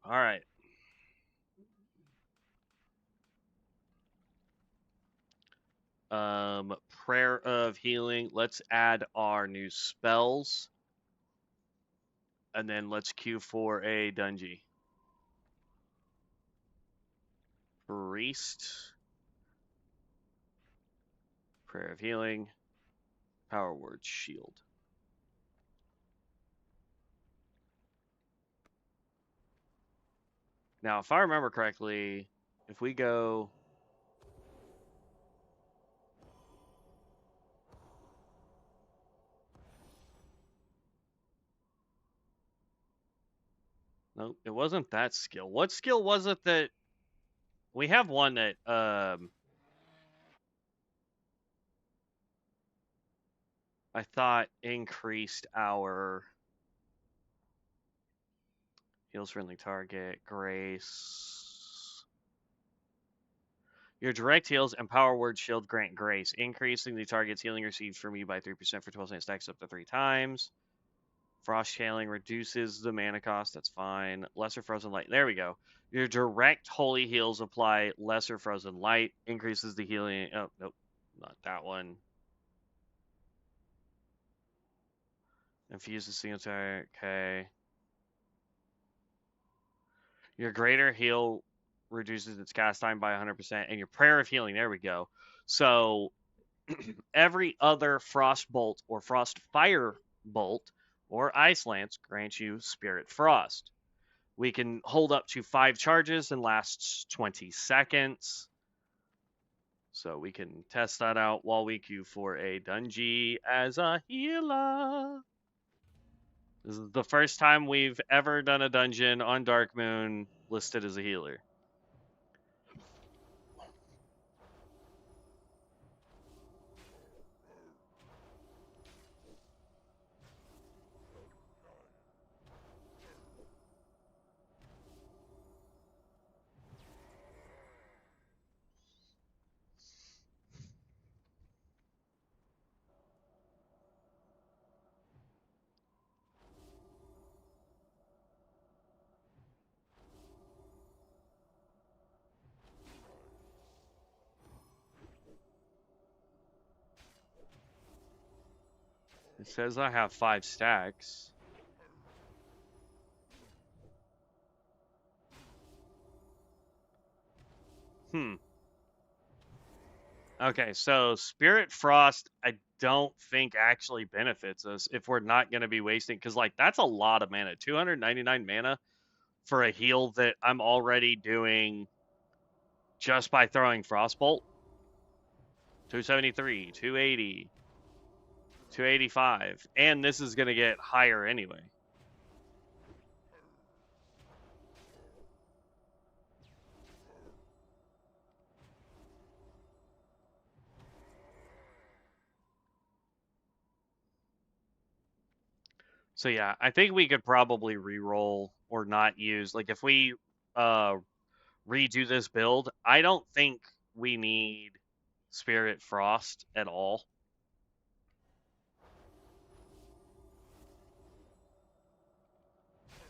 Alright. Prayer of Healing. Let's add our new spells. And then let's queue for a Dungy. Priest. Prayer of Healing. Power Word Shield. Now, if I remember correctly, if we go... Nope, it wasn't that skill. What skill was it that... We have one that... I thought increased our... Heals friendly target, Grace. Your direct heals and power word shield grant Grace, increasing the target's healing received from you by 3% for 12 stacks up to 3 times. Frost Scaling reduces the mana cost. That's fine. Lesser Frozen Light. There we go. Your direct Holy Heals apply Lesser Frozen Light. Increases the healing. Oh, nope. Not that one. Infuse the single attack. Okay. Your Greater Heal reduces its cast time by 100%. And your Prayer of Healing. There we go. So every other Frost Bolt or Frost Fire Bolt or Ice Lance grants you Spirit Frost. We can hold up to 5 charges and lasts 20 seconds. So we can test that out while we queue for a Dungeon as a healer. This is the first time we've ever done a dungeon on Darkmoon listed as a healer. It says I have 5 stacks. Okay, so Spirit Frost, I don't think actually benefits us if we're not going to be wasting, because like that's a lot of mana, 299 mana for a heal that I'm already doing just by throwing Frostbolt. 273, 280, 285, and this is going to get higher anyway. So yeah, I think we could probably re-roll or not use, like if we redo this build, I don't think we need Spirit Frost at all.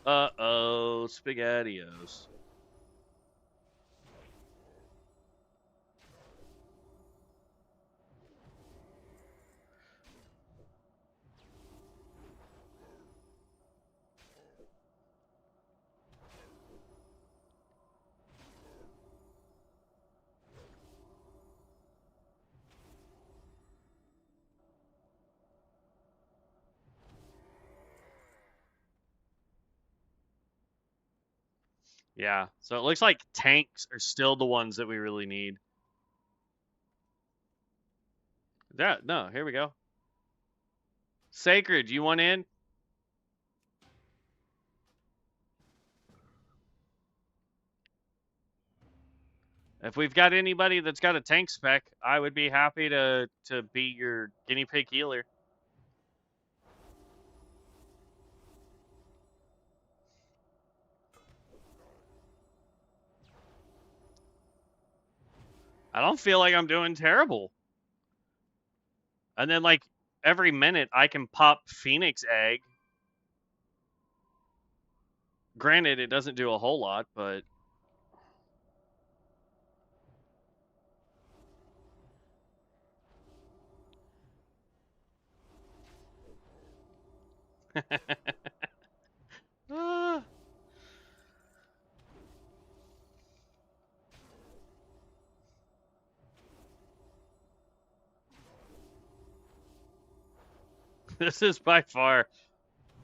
Uh-oh, SpaghettiOs. Yeah, so it looks like tanks are still the ones that we really need. No, here we go. Sacred, you want in? If we've got anybody that's got a tank spec, I would be happy to be your guinea pig healer. I don't feel like I'm doing terrible. And then like every minute I can pop Phoenix Egg. Granted, it doesn't do a whole lot, but this is by far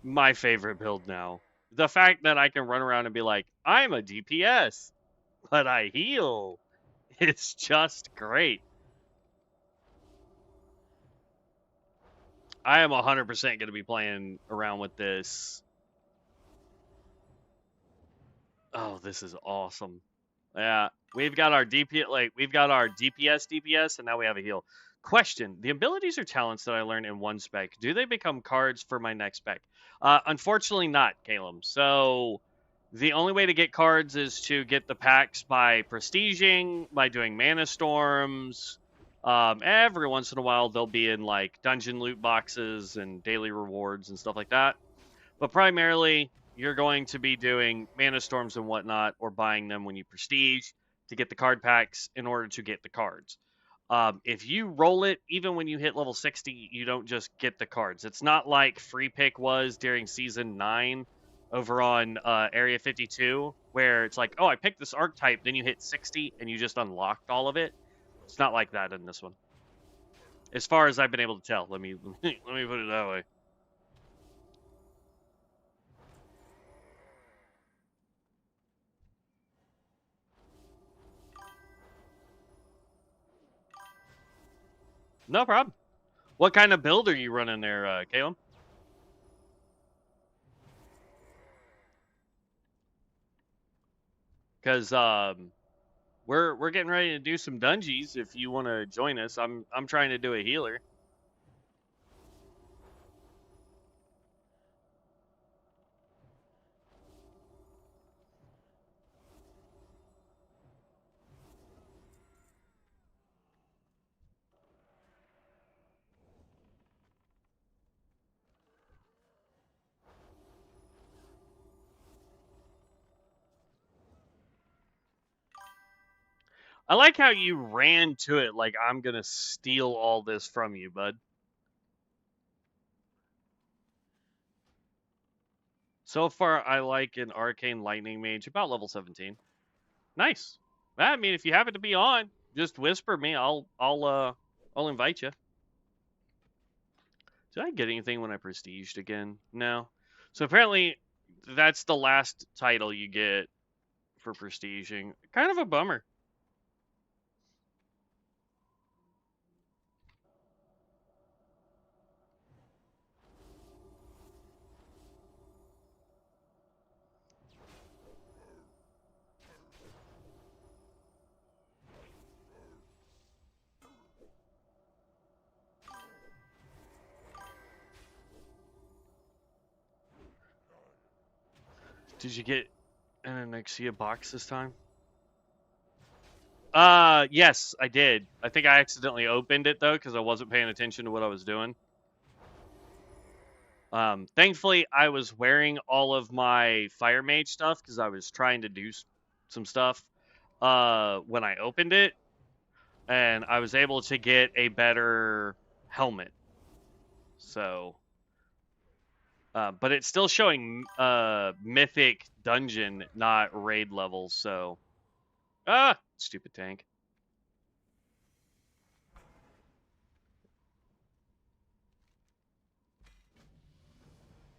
my favorite build now. The fact that I can run around and be like, I'm a DPS, but I heal. It's just great. I am 100% going to be playing around with this. Oh, this is awesome. Yeah, we've got our DPS, and now we have a heal. Question: the abilities or talents that I learn in one spec, do they become cards for my next spec? Unfortunately not, Caleb. So the only way to get cards is to get the packs by prestiging, by doing mana storms. Every once in a while they'll be in like dungeon loot boxes and daily rewards and stuff like that. But primarily, you're going to be doing mana storms and whatnot, or buying them when you prestige to get the card packs in order to get the cards. If you roll it, even when you hit level 60, you don't just get the cards. It's not like free pick was during season 9 over on Area 52, where it's like, oh, I picked this archetype, then you hit 60 and you just unlocked all of it. It's not like that in this one, as far as I've been able to tell. Let me let me put it that way. No problem. What kind of build are you running there, Caleb? Because we're getting ready to do some dungeons. If you want to join us, I'm trying to do a healer. I like how you ran to it like I'm gonna steal all this from you, bud. So far, I like an arcane lightning mage about level 17. Nice. I mean, if you happen to be on, just whisper me. I'll invite you. Did I get anything when I prestiged again? No. So apparently, that's the last title you get for prestiging. Kind of a bummer. Did you get an Anexia box this time? Yes, I did. I think I accidentally opened it though because I wasn't paying attention to what I was doing. Thankfully, I was wearing all of my Fire Mage stuff because I was trying to do some stuff when I opened it, and I was able to get a better helmet. So, but it's still showing Mythic Dungeon, not raid levels. So, stupid tank.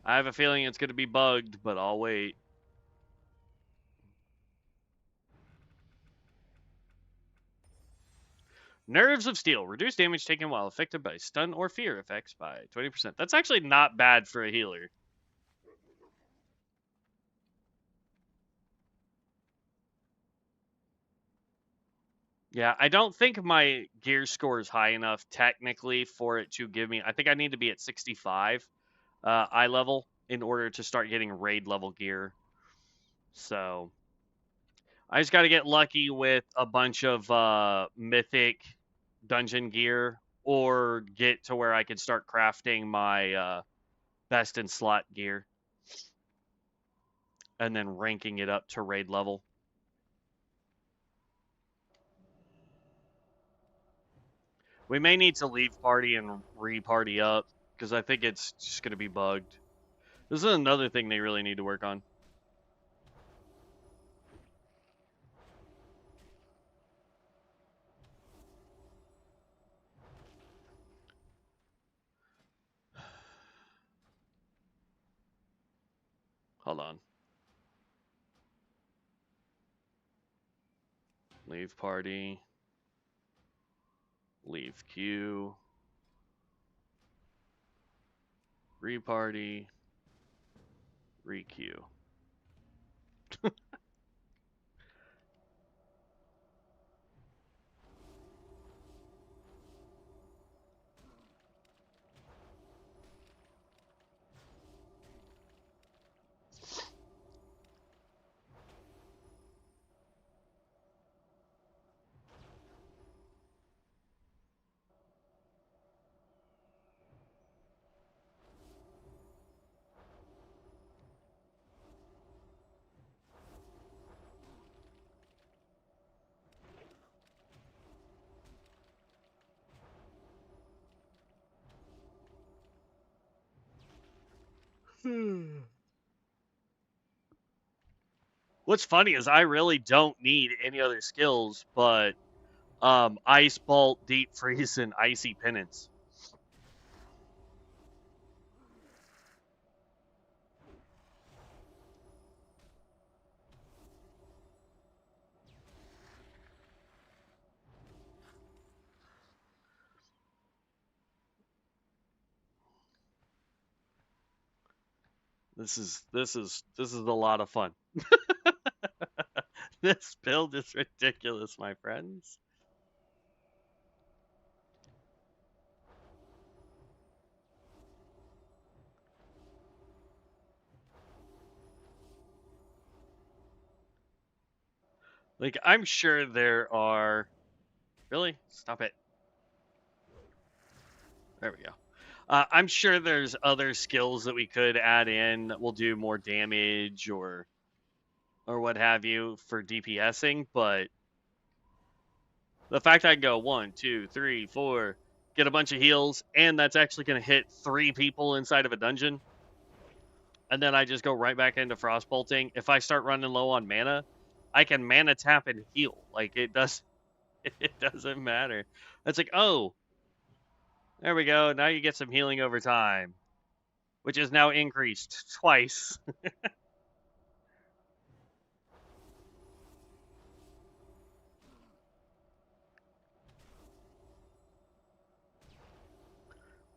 I have a feeling it's going to be bugged, but I'll wait. Nerves of Steel. Reduce damage taken while affected by stun or fear effects by 20%. That's actually not bad for a healer. Yeah, I don't think my gear score is high enough technically for it to give me. I think I need to be at 65 eye level in order to start getting raid level gear. So I just got to get lucky with a bunch of mythic dungeon gear or get to where I can start crafting my best in slot gear and then ranking it up to raid level. We may need to leave party and re-party up because I think it's just going to be bugged. This is another thing they really need to work on. Hold on. Leave party. Leave queue. Re-party. Re-queue. What's funny is I really don't need any other skills but Ice Bolt, Deep Freeze, and Icy Penance. This is a lot of fun. This build is ridiculous, my friends. Like, I'm sure there are. Really? Stop it. There we go. I'm sure there's other skills that we could add in that will do more damage or what have you for DPSing, but the fact I can go 1, 2, 3, 4, get a bunch of heals, and that's actually going to hit 3 people inside of a dungeon, and then I just go right back into frost bolting. If I start running low on mana, I can mana tap and heal. Like it does, it doesn't matter. It's like, oh, there we go. Now you get some healing over time, which is now increased twice.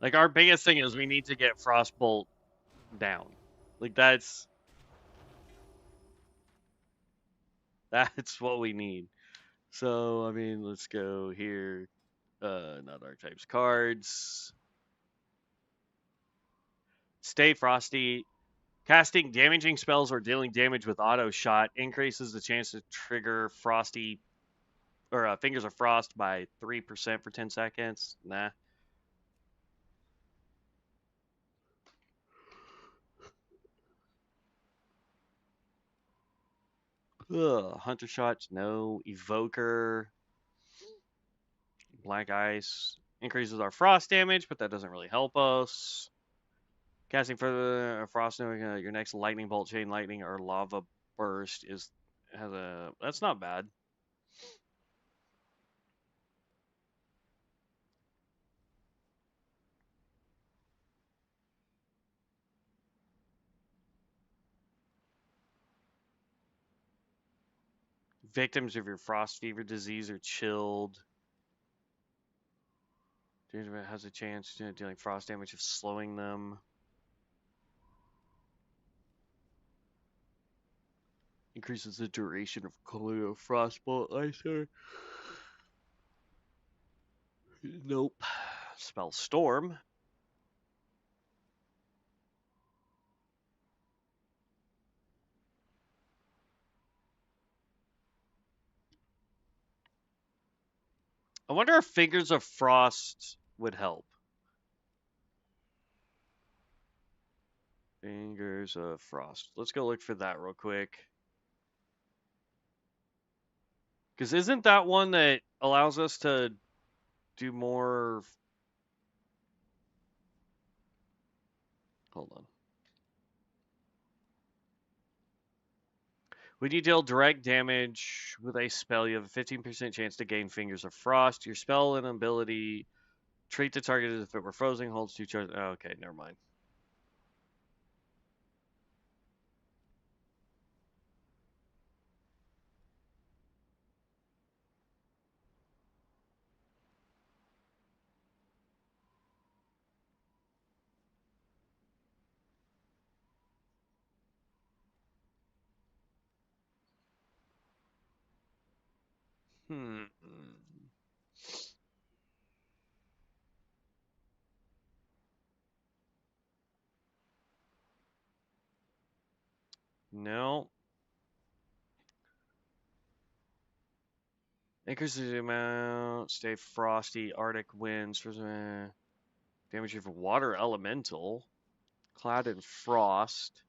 Like our biggest thing is we need to get frostbolt down. Like that's what we need. So I mean, let's go here. Not archetypes cards. Stay frosty. Casting damaging spells or dealing damage with auto shot increases the chance to trigger frosty or fingers of frost by 3% for 10 seconds. Nah. Ugh, hunter shots, no. Evoker, black ice increases our frost damage, but that doesn't really help us. Casting further frost, your next lightning bolt, chain lightning, or lava burst has a that's not bad. Victims of your frost fever disease are chilled. Has a chance to dealing frost damage of slowing them. Increases the duration of Coleo Frostbolt Icer. Nope. Spell Storm. I wonder if Fingers of Frost would help. Fingers of Frost. Let's go look for that real quick. Because isn't that one that allows us to do more? Hold on. When you deal direct damage with a spell, you have a 15% chance to gain Fingers of Frost. Your spell and ability treat the target as if it were frozen, holds 2 charges. Oh, okay, never mind. Hmm. No. Increases the amount. Stay frosty. Arctic winds. Damage for water elemental. Cloud and frost.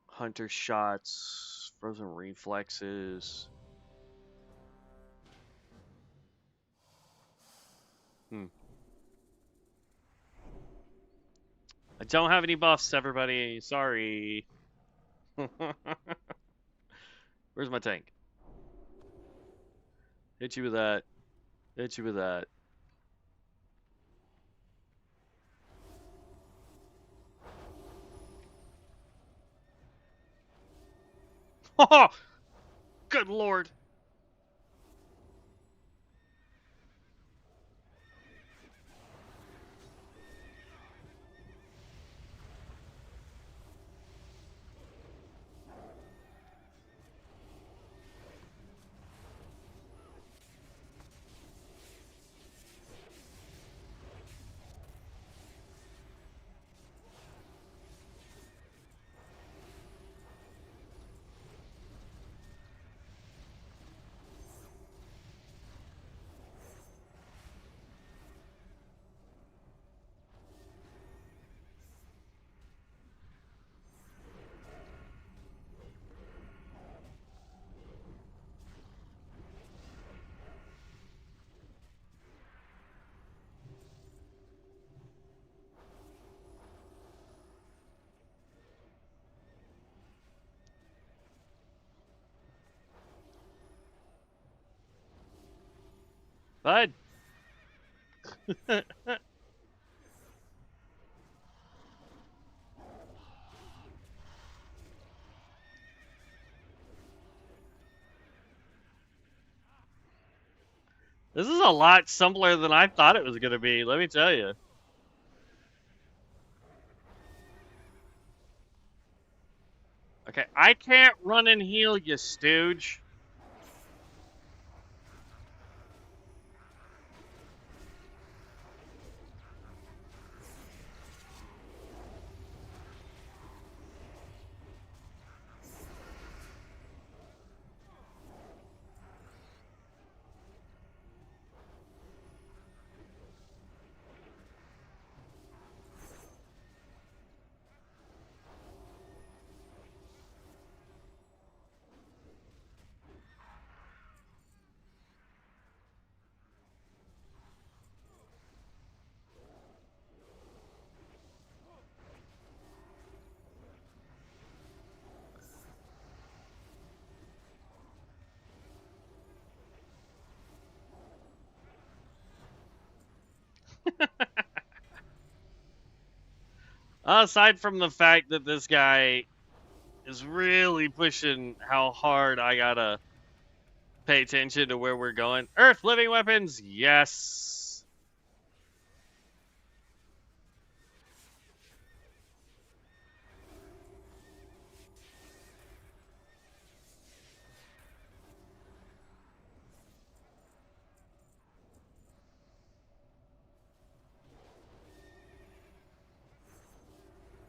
Hunter shots. Frozen reflexes. Hmm. don't have any buffs, everybody. Sorry. Where's my tank? Hit you with that. Hit you with that. Oh, good lord. Bud. This is a lot simpler than I thought it was going to be, let me tell you. Okay, I can't run and heal you, stooge. Aside from the fact that this guy is really pushing how hard I gotta pay attention to where we're going. Earth living weapons, yes.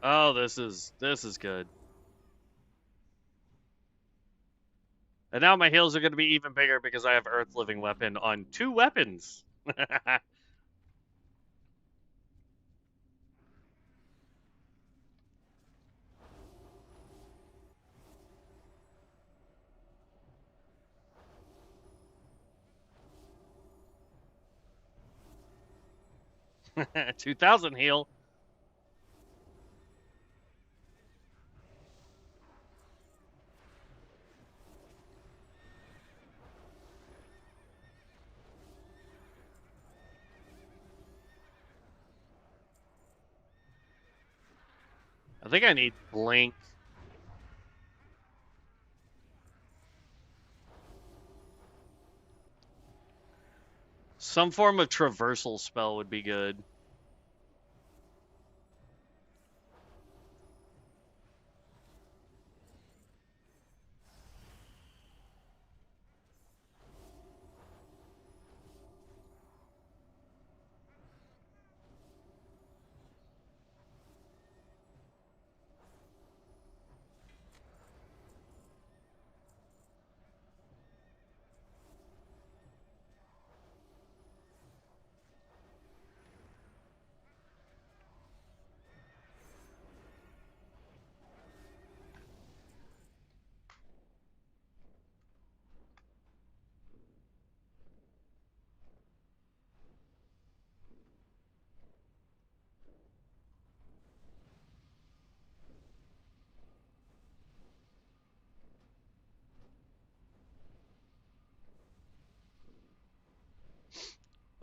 Oh, this is good. And now my heals are going to be even bigger because I have Earth living weapon on 2 weapons. $2,000 heal. I think I need blink. Some form of traversal spell would be good.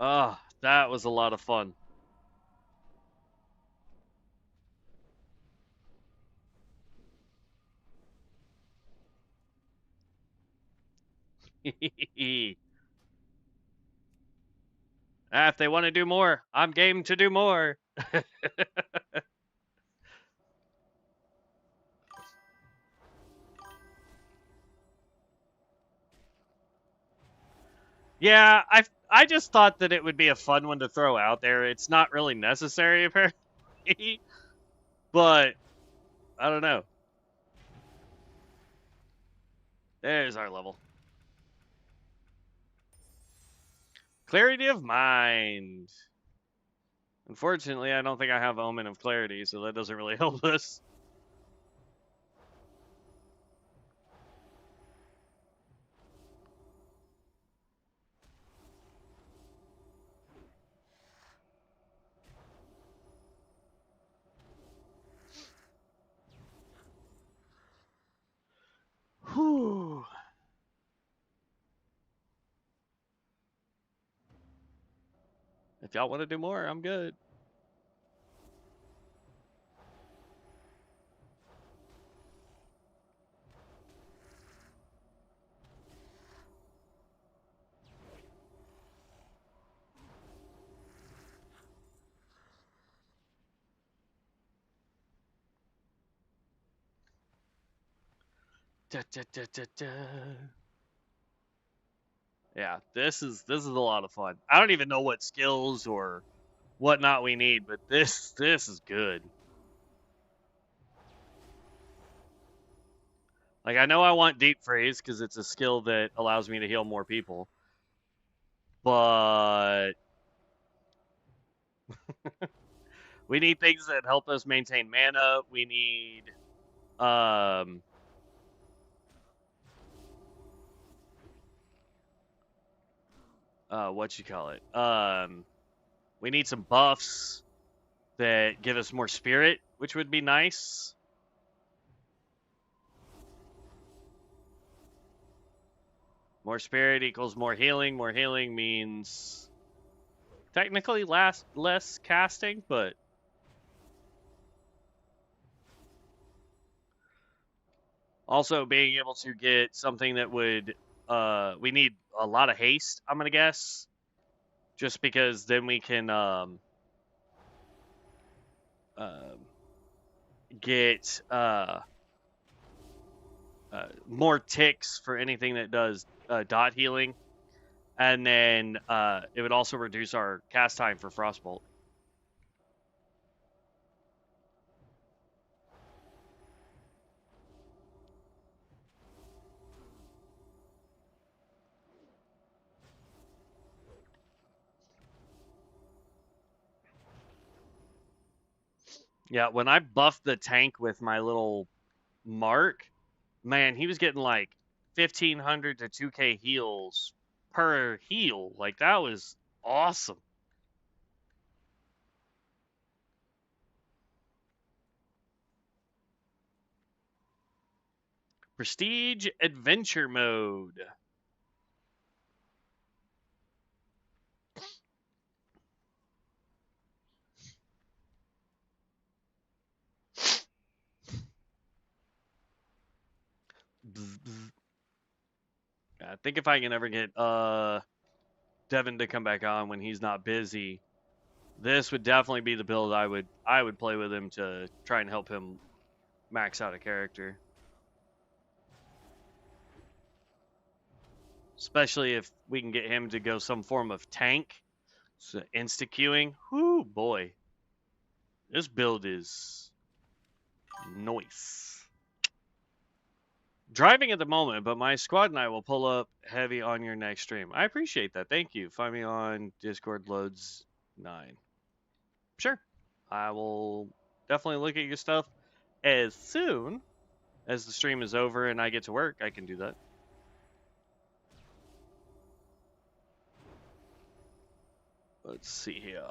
Ah, that was a lot of fun. If they want to do more, I'm game to do more. Yeah, I just thought that it would be a fun one to throw out there. It's not really necessary apparently, but I don't know. There's our level. Clarity of mind. Unfortunately, I don't think I have Omen of Clarity, so that doesn't really help us. Whew. If y'all want to do more, I'm good. Da, da, da, da, da. Yeah, this is a lot of fun. I don't even know what skills or whatnot we need, but this is good. Like I know I want Deep Freeze because it's a skill that allows me to heal more people, but we need things that help us maintain mana. We need um what you call it? We need some buffs that give us more spirit, which would be nice. More spirit equals more healing. More healing means technically less casting, but also being able to get something that would we need a lot of haste, I'm gonna guess. Just because then we can uh, get more ticks for anything that does dot healing, and then it would also reduce our cast time for Frostbolt. Yeah, when I buffed the tank with my little mark, man, he was getting like 1,500 to 2K heals per heal. Like that was awesome. Prestige Adventure Mode. Bzz, bzz. I think if I can ever get Devin to come back on when he's not busy, this would definitely be the build I would play with him to try and help him max out a character. Especially if we can get him to go some form of tank. So insta queuing. Whoo boy. This build is nice. Driving at the moment, but my squad and I will pull up heavy on your next stream. I appreciate that. Thank you. Find me on Discord loads 9. Sure. I will definitely look at your stuff as soon as the stream is over and I get to work. I can do that. Let's see here.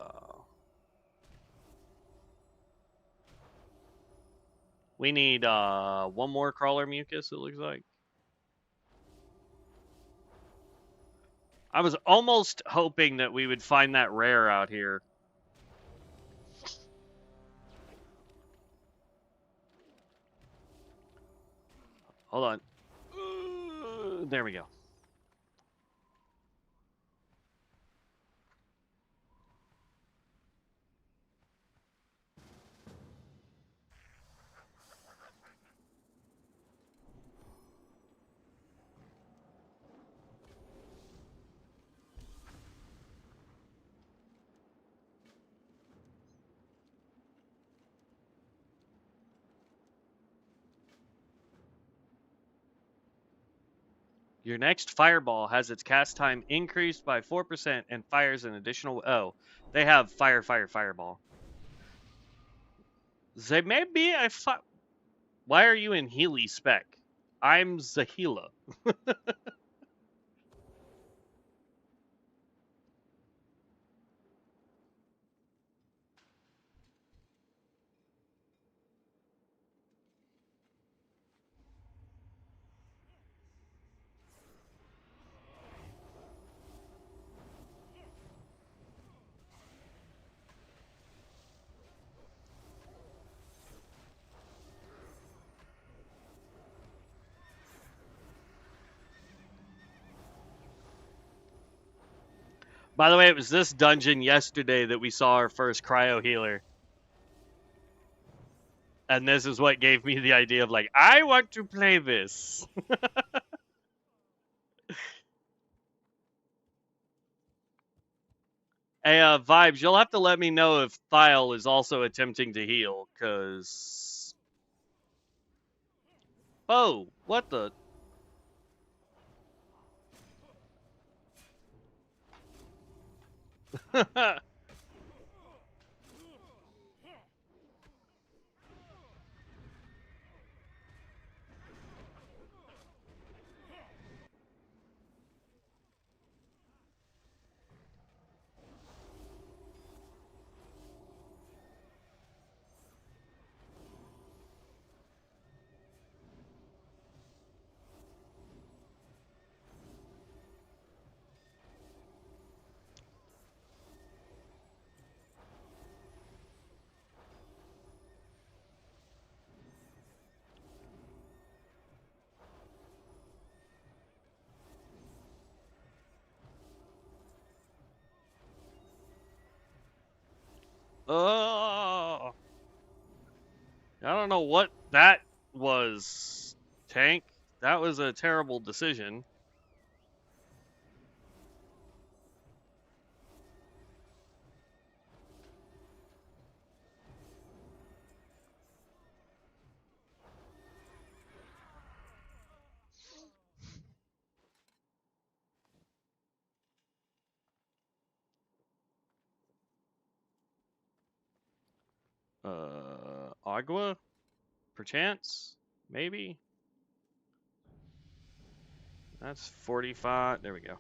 We need one more crawler mucus, it looks like. I was almost hoping that we would find that rare out here. Hold on. There we go. Your next fireball has its cast time increased by 4% and fires an additional. Oh, they have fireball. They may be a Why are you in Healy spec? I'm Zahila. By the way, it was this dungeon yesterday that we saw our first cryo healer. And this is what gave me the idea of like, I want to play this. Hey, Vibes, you'll have to let me know if Thiel is also attempting to heal, because... Oh, what the... Oh, I don't know what that was, Tank. That was a terrible decision. Agua? Perchance? Maybe? That's 45. There we go.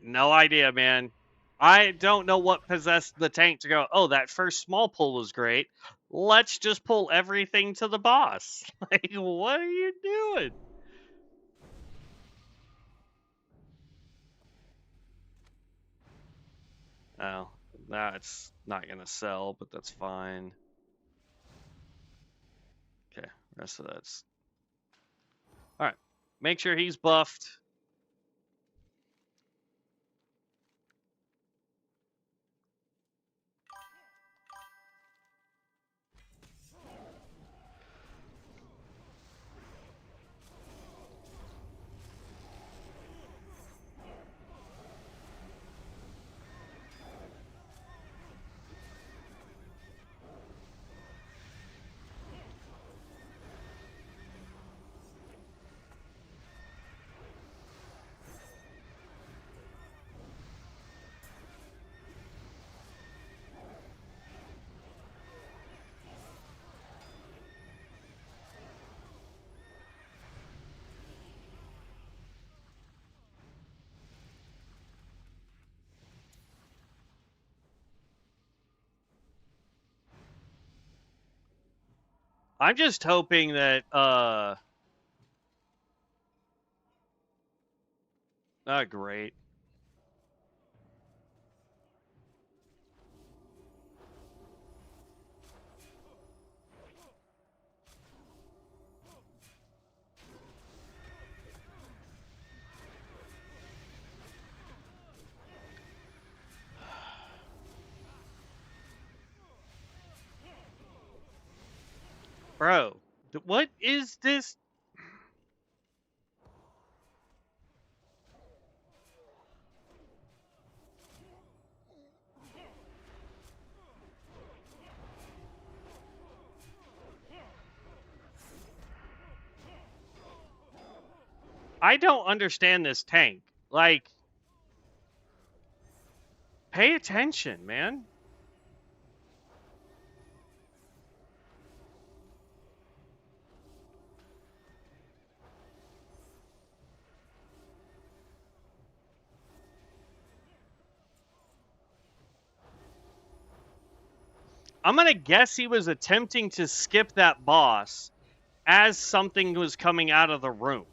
No idea, man. I don't know what possessed the tank to go, oh, that first small pull was great. Let's just pull everything to the boss. Like, what are you doing? Oh, that's not going to sell, but that's fine. Okay, rest of that's... All right, make sure he's buffed. I'm just hoping that great. Bro, what is this? I don't understand this tank. Like, pay attention, man. I'm going to guess he was attempting to skip that boss as something was coming out of the room.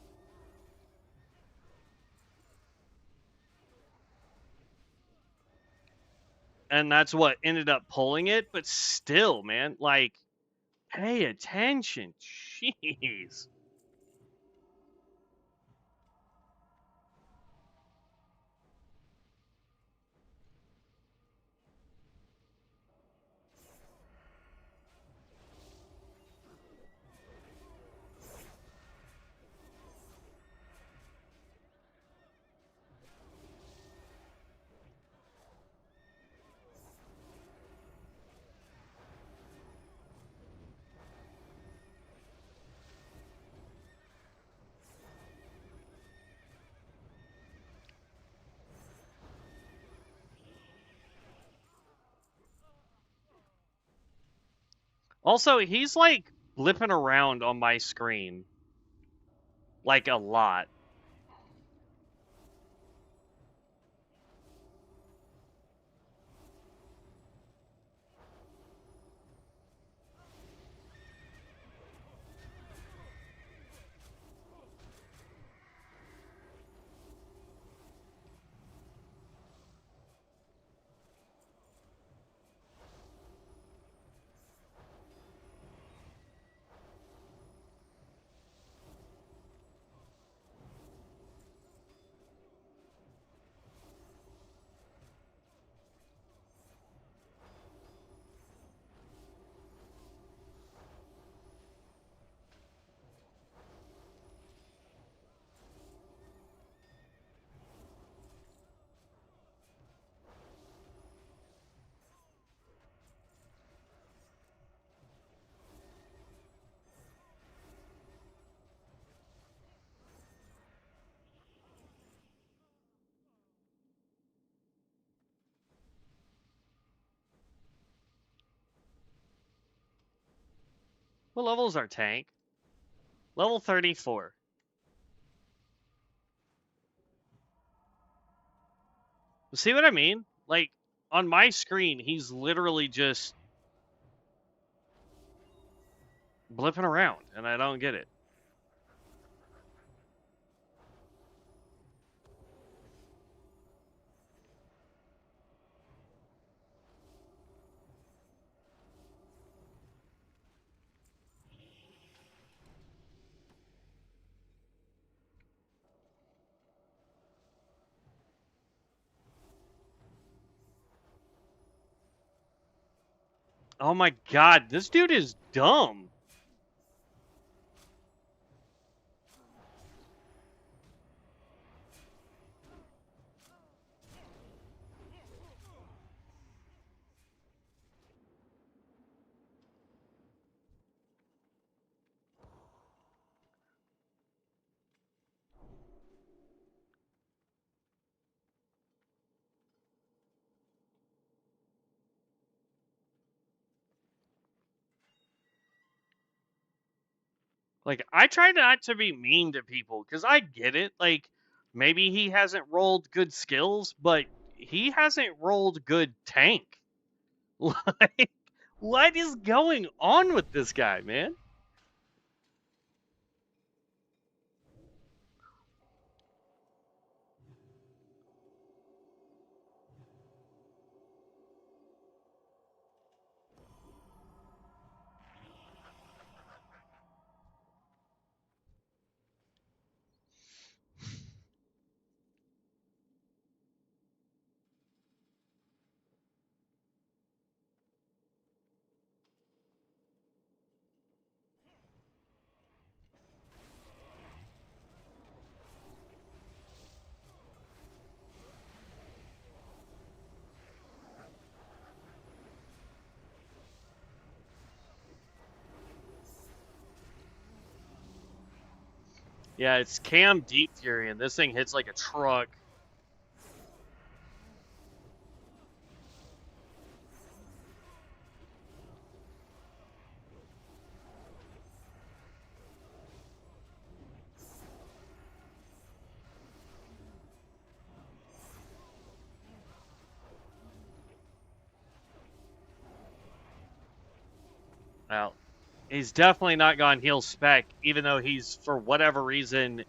And that's what ended up pulling it. But still, man, like, pay attention. Jeez. Also, he's like blipping around on my screen like a lot. What level is our tank? Level 34. See what I mean? Like, on my screen, he's literally just blipping around, and I don't get it. Oh my god, this dude is dumb. Like, I try not to be mean to people, because I get it. Like, maybe he hasn't rolled good skills, but he hasn't rolled good tank. Like, what is going on with this guy, man? Yeah, it's Cam Deep Fury, and this thing hits like a truck. Well, he's definitely not gone heal spec, even though he's, for whatever reason,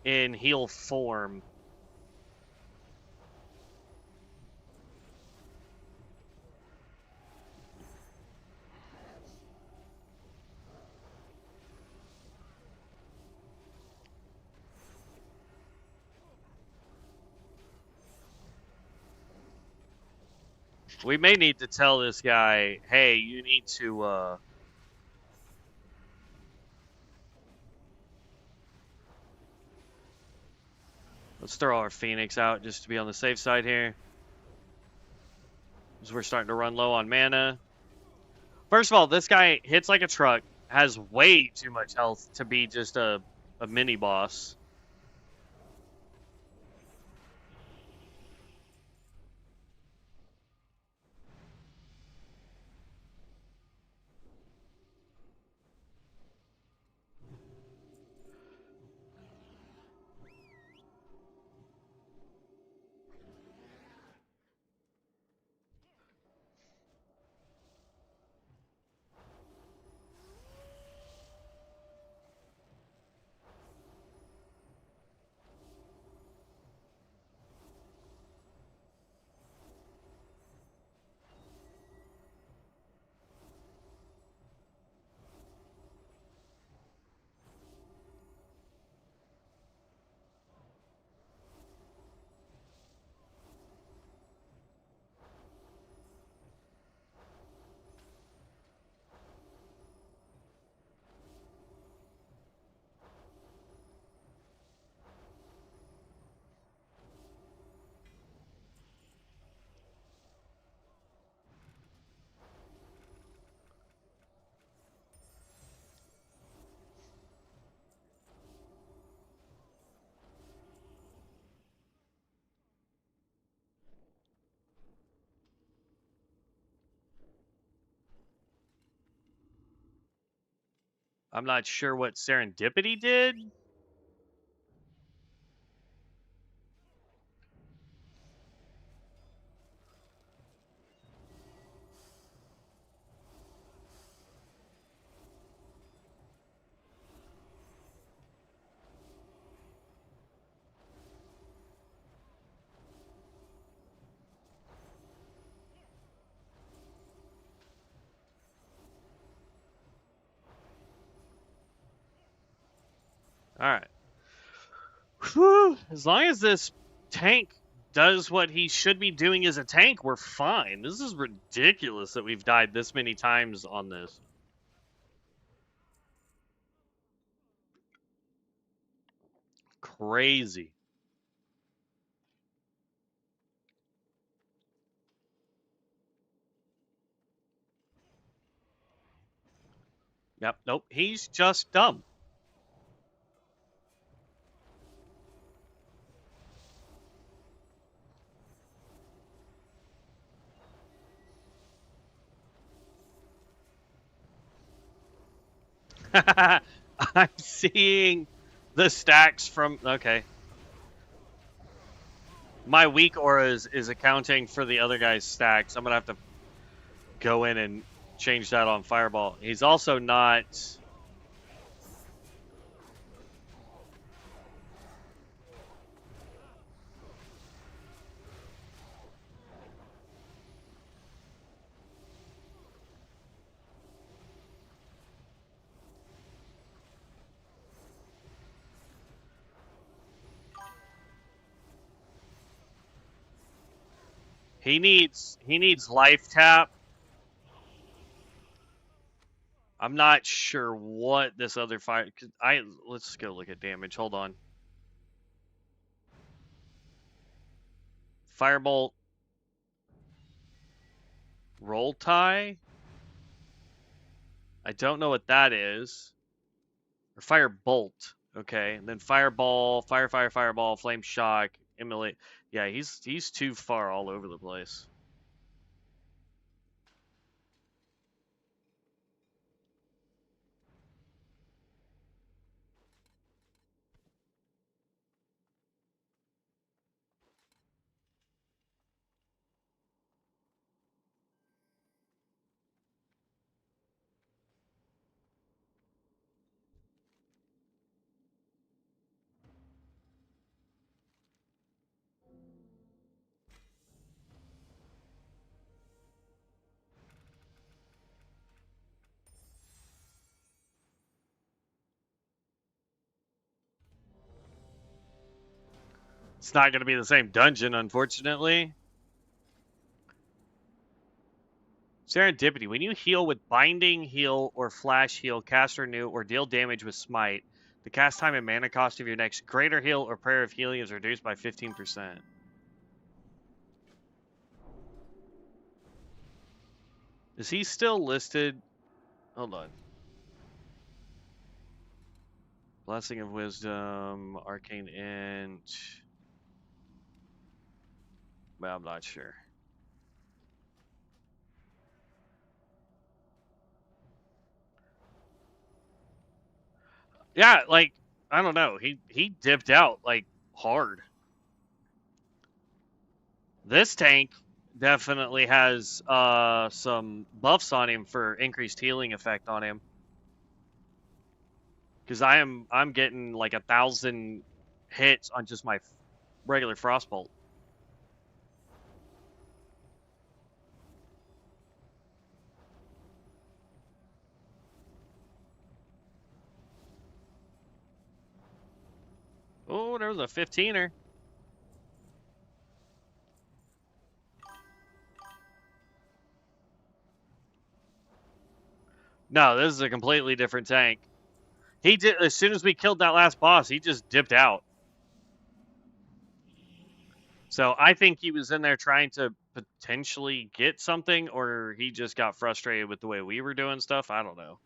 in heal form. We may need to tell this guy, hey, you need to, let's throw our Phoenix out just to be on the safe side here. Because we're starting to run low on mana. First of all, this guy hits like a truck, has way too much health to be just a mini boss. I'm not sure what Serendipity did. All right. Whew. As long as this tank does what he should be doing as a tank, we're fine. This is ridiculous that we've died this many times on this. Crazy. Yep, nope, he's just dumb. I'm seeing the stacks from, okay. My weak aura is accounting for the other guy's stacks. I'm going to have to go in and change that on Fireball. He's also not... He needs life tap. I'm not sure what this other fire. Let's go look at damage. Hold on. Firebolt. Roll tie. I don't know what that is. Or fire bolt. Okay, and then fireball, fireball, flame shock, immolate. Yeah, he's too far all over the place. It's not going to be the same dungeon, unfortunately. Serendipity. When you heal with Binding, Heal, or Flash Heal, cast Renew, or deal damage with Smite, the cast time and mana cost of your next Greater Heal or Prayer of Healing is reduced by 15%. Is he still listed? Hold on. Blessing of Wisdom, Arcane Int. Well, I'm not sure. Yeah, like, I don't know. He dipped out, like, hard. This tank definitely has some buffs on him for increased healing effect on him. Because I'm getting like 1,000 hits on just my regular frostbolt. Oh, there was a 15er. No, this is a completely different tank. He did as soon as we killed that last boss, he just dipped out. So I think he was in there trying to potentially get something, or he just got frustrated with the way we were doing stuff. I don't know.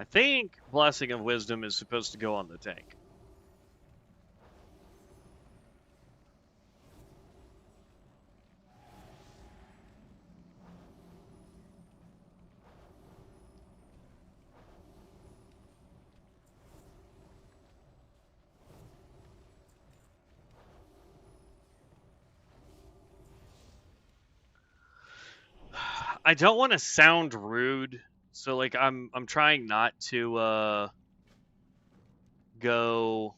I think Blessing of Wisdom is supposed to go on the tank. I don't want to sound rude, so like I'm trying not to go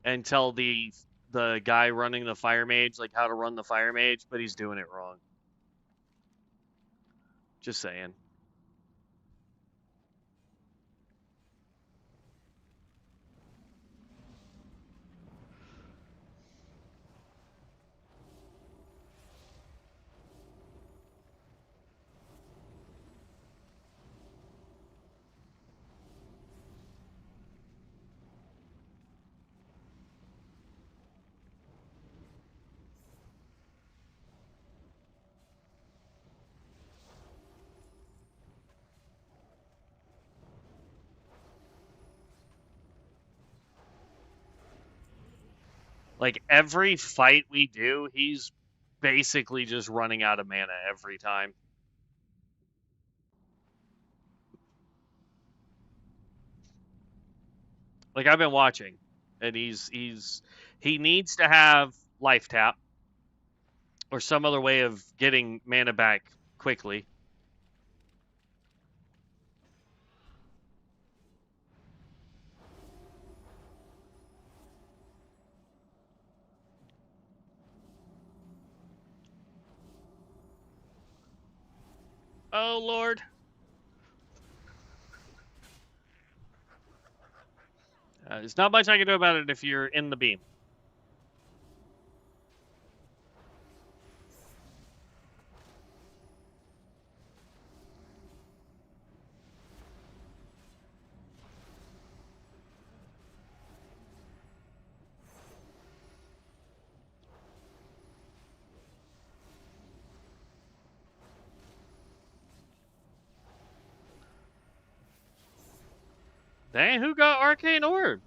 and tell the guy running the fire mage like how to run the fire mage, but he's doing it wrong. Just saying. Like every fight we do, he's basically just running out of mana every time. Like I've been watching, and he needs to have life tap or some other way of getting mana back quickly. Oh, Lord. There's not much I can do about it if you're in the beam. Dang, who got Arcane Orb?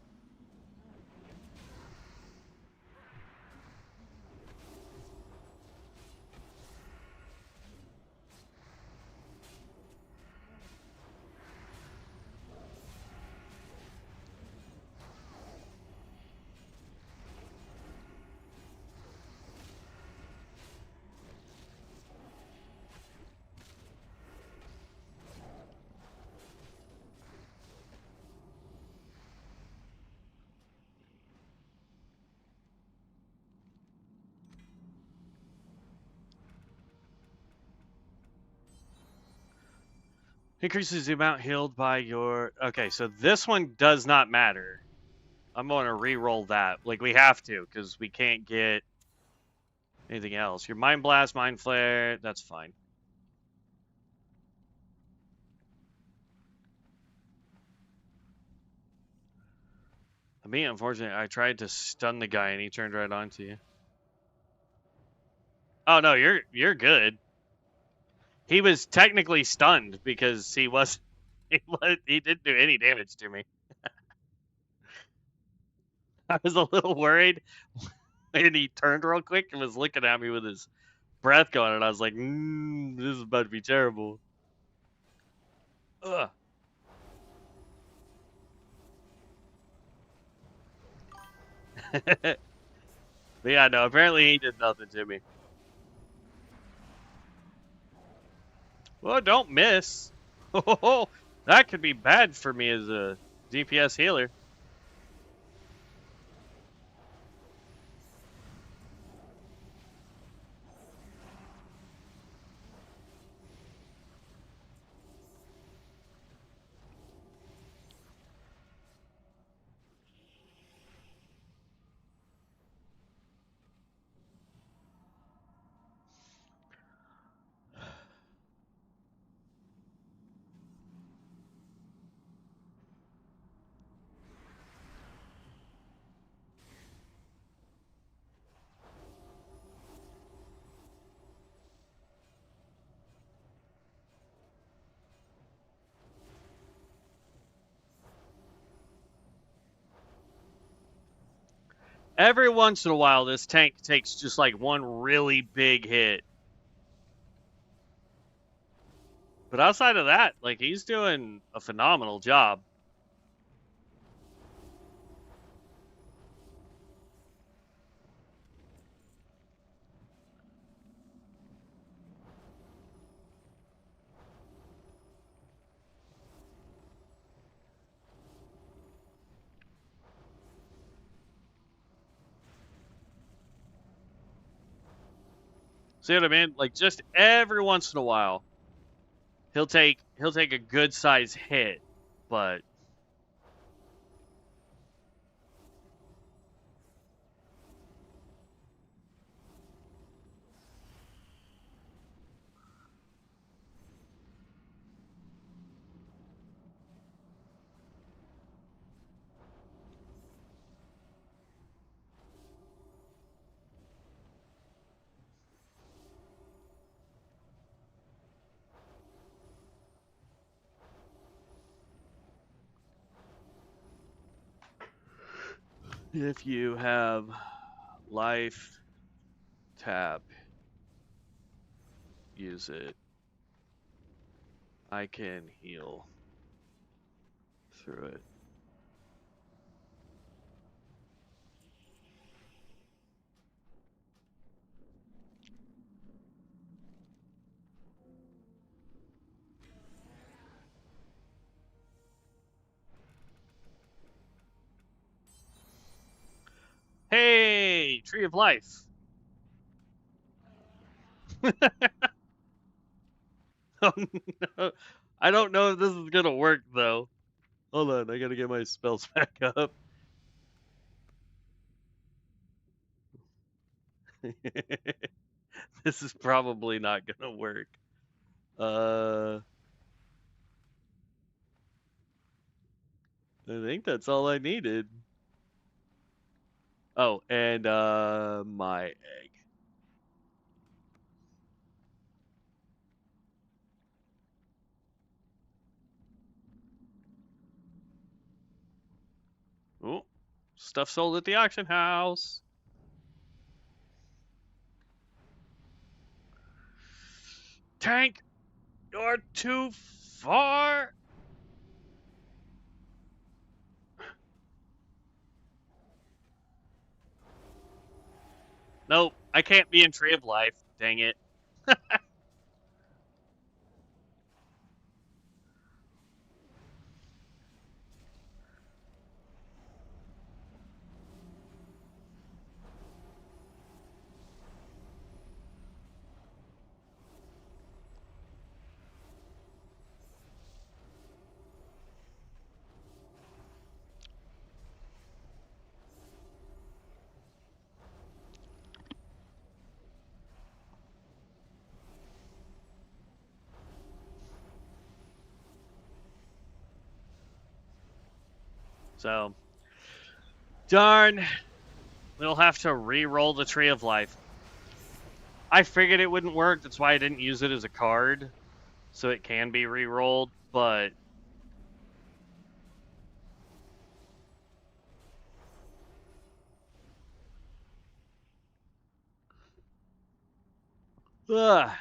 Increases the amount healed by your... Okay, so this one does not matter. I'm going to re-roll that. Like, we have to, because we can't get anything else. Your Mind Blast, Mind Flare, that's fine. I mean, unfortunately, I tried to stun the guy and he turned right onto you. Oh, no, you're good. He was technically stunned because he he didn't do any damage to me. I was a little worried and he turned real quick and was looking at me with his breath going, and I was like, this is about to be terrible. Ugh. But yeah, no, apparently he did nothing to me. Well, don't miss. Oh, that could be bad for me as a DPS healer. Every once in a while, this tank takes just like one really big hit. But outside of that, like, he's doing a phenomenal job. See what I mean? Like, just every once in a while, he'll take a good size hit, but if you have life tab, use it. I can heal through it. Hey, Tree of Life. Oh, no. I don't know if this is gonna work though. Hold on, I gotta get my spells back up. This is probably not gonna work. Uh, I think that's all I needed. Oh, and my egg. Oh, stuff sold at the auction house. Tank, you're too far. Nope, I can't be in Tree of Life. Dang it. So, darn, we'll have to re-roll the Tree of Life. I figured it wouldn't work. That's why I didn't use it as a card, so it can be re-rolled. But ugh.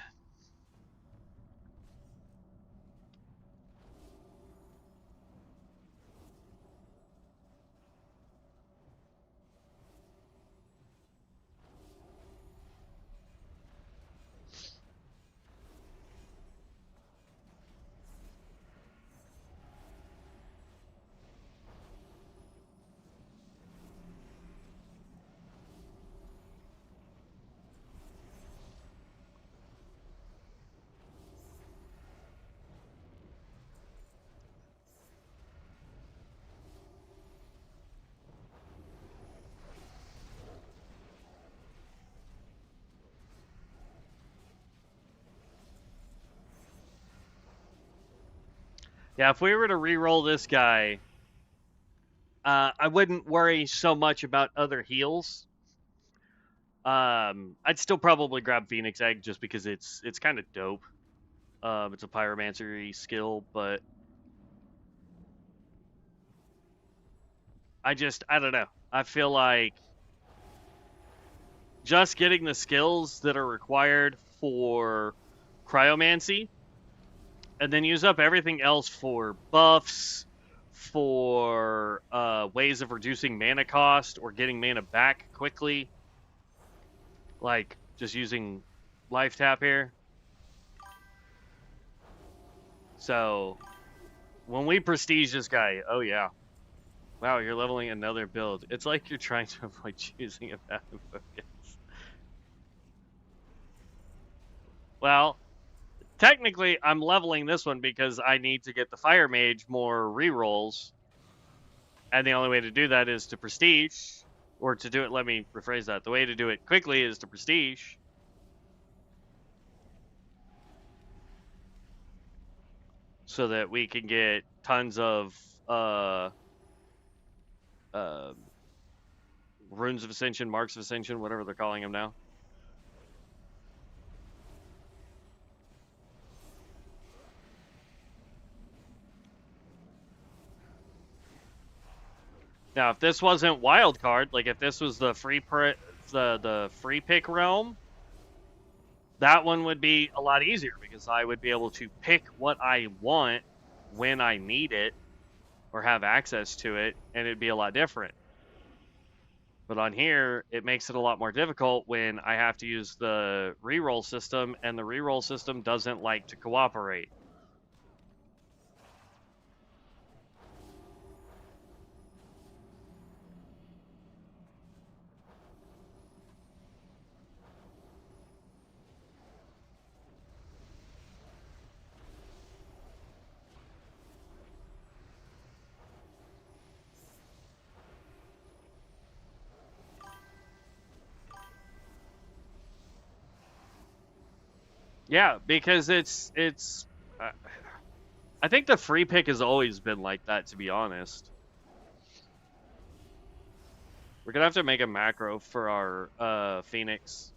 Yeah, if we were to re-roll this guy, I wouldn't worry so much about other heals. I'd still probably grab Phoenix Egg just because it's kind of dope. It's a pyromancer skill, but I don't know. I feel like just getting the skills that are required for cryomancy and then use up everything else for buffs, for ways of reducing mana cost or getting mana back quickly, like just using life tap here. So when we prestige this guy, oh yeah. Wow, you're leveling another build. It's like you're trying to avoid choosing a path of focus. Well, technically, I'm leveling this one because I need to get the Fire Mage more rerolls. And the only way to do that is to prestige. Or to do it, let me rephrase that. The way to do it quickly is to prestige. So that we can get tons of uh, runes of ascension, marks of ascension, whatever they're calling them now. Now, if this wasn't Wildcard, like if this was the the free pick realm, that one would be a lot easier because I would be able to pick what I want when I need it or have access to it, and it'd be a lot different. But on here, it makes it a lot more difficult when I have to use the reroll system, and the reroll system doesn't like to cooperate. Yeah, because uh, I think the free pick has always been like that, to be honest. We're gonna have to make a macro for our Phoenix.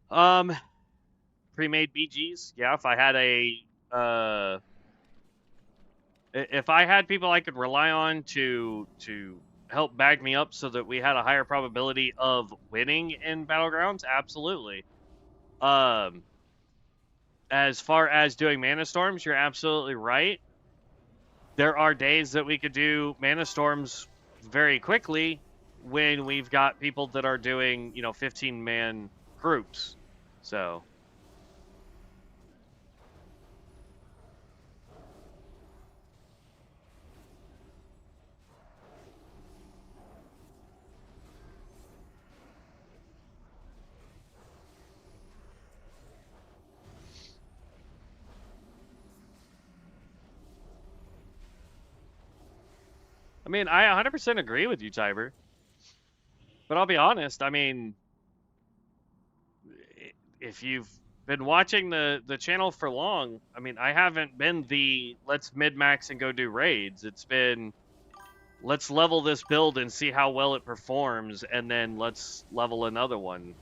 Um, pre-made BGs. Yeah, if I had if I had people I could rely on to help back me up so that we had a higher probability of winning in battlegrounds, absolutely. Um, as far as doing mana storms, you're absolutely right. There are days that we could do mana storms very quickly when we've got people that are doing, 15-man groups. So, I mean, I 100% agree with you, Tiber. But I'll be honest, I mean, if you've been watching the channel for long, I mean, I haven't been the let's mid max and go do raids. It's been let's level this build and see how well it performs, and then let's level another one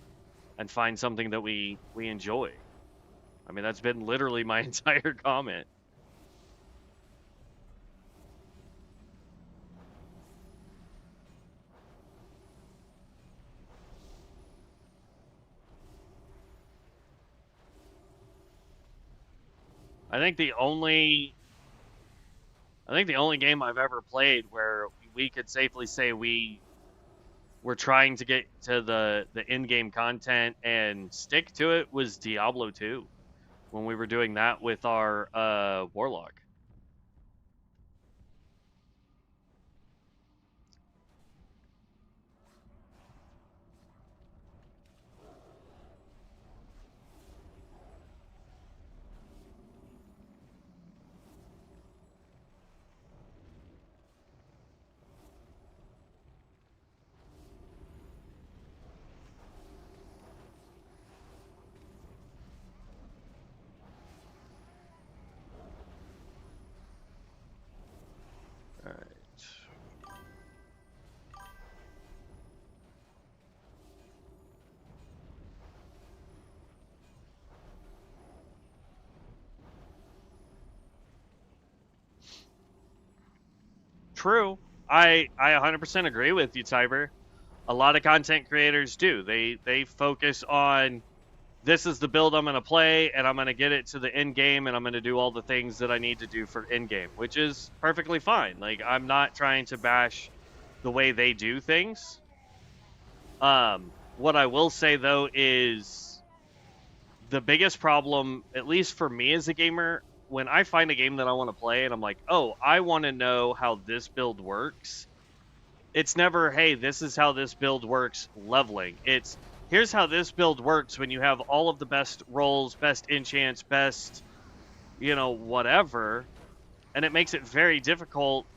and find something that we enjoy. I mean, that's been literally my entire comment. I think the only I think the only game I've ever played where we could safely say we were trying to get to the in-game content and stick to it was Diablo 2 when we were doing that with our warlock. All right. True. I 100% agree with you, Tiber. A lot of content creators do. They focus on this is the build I'm going to play, and I'm going to get it to the end game, and I'm going to do all the things that I need to do for end game, which is perfectly fine. Like, I'm not trying to bash the way they do things. What I will say though is the biggest problem, at least for me as a gamer, when I find a game that I want to play and I'm like, oh, I want to know how this build works. It's never, hey, this is how this build works leveling. It's here's how this build works when you have all of the best rolls, best enchants, best, whatever. And it makes it very difficult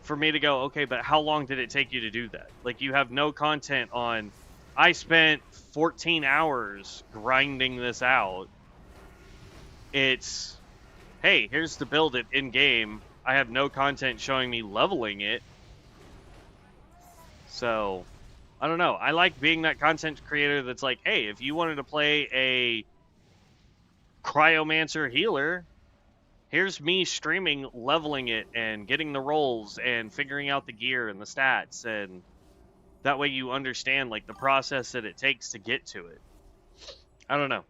for me to go, okay, but how long did it take you to do that? Like, you have no content on, I spent 14 hours grinding this out. It's, hey, here's the build it in game. I have no content showing me leveling it. So, I don't know. I like being that content creator that's like, hey, if you wanted to play a Cryomancer healer, here's me streaming leveling it and getting the rolls and figuring out the gear and the stats, and that way you understand like the process that it takes to get to it. I don't know.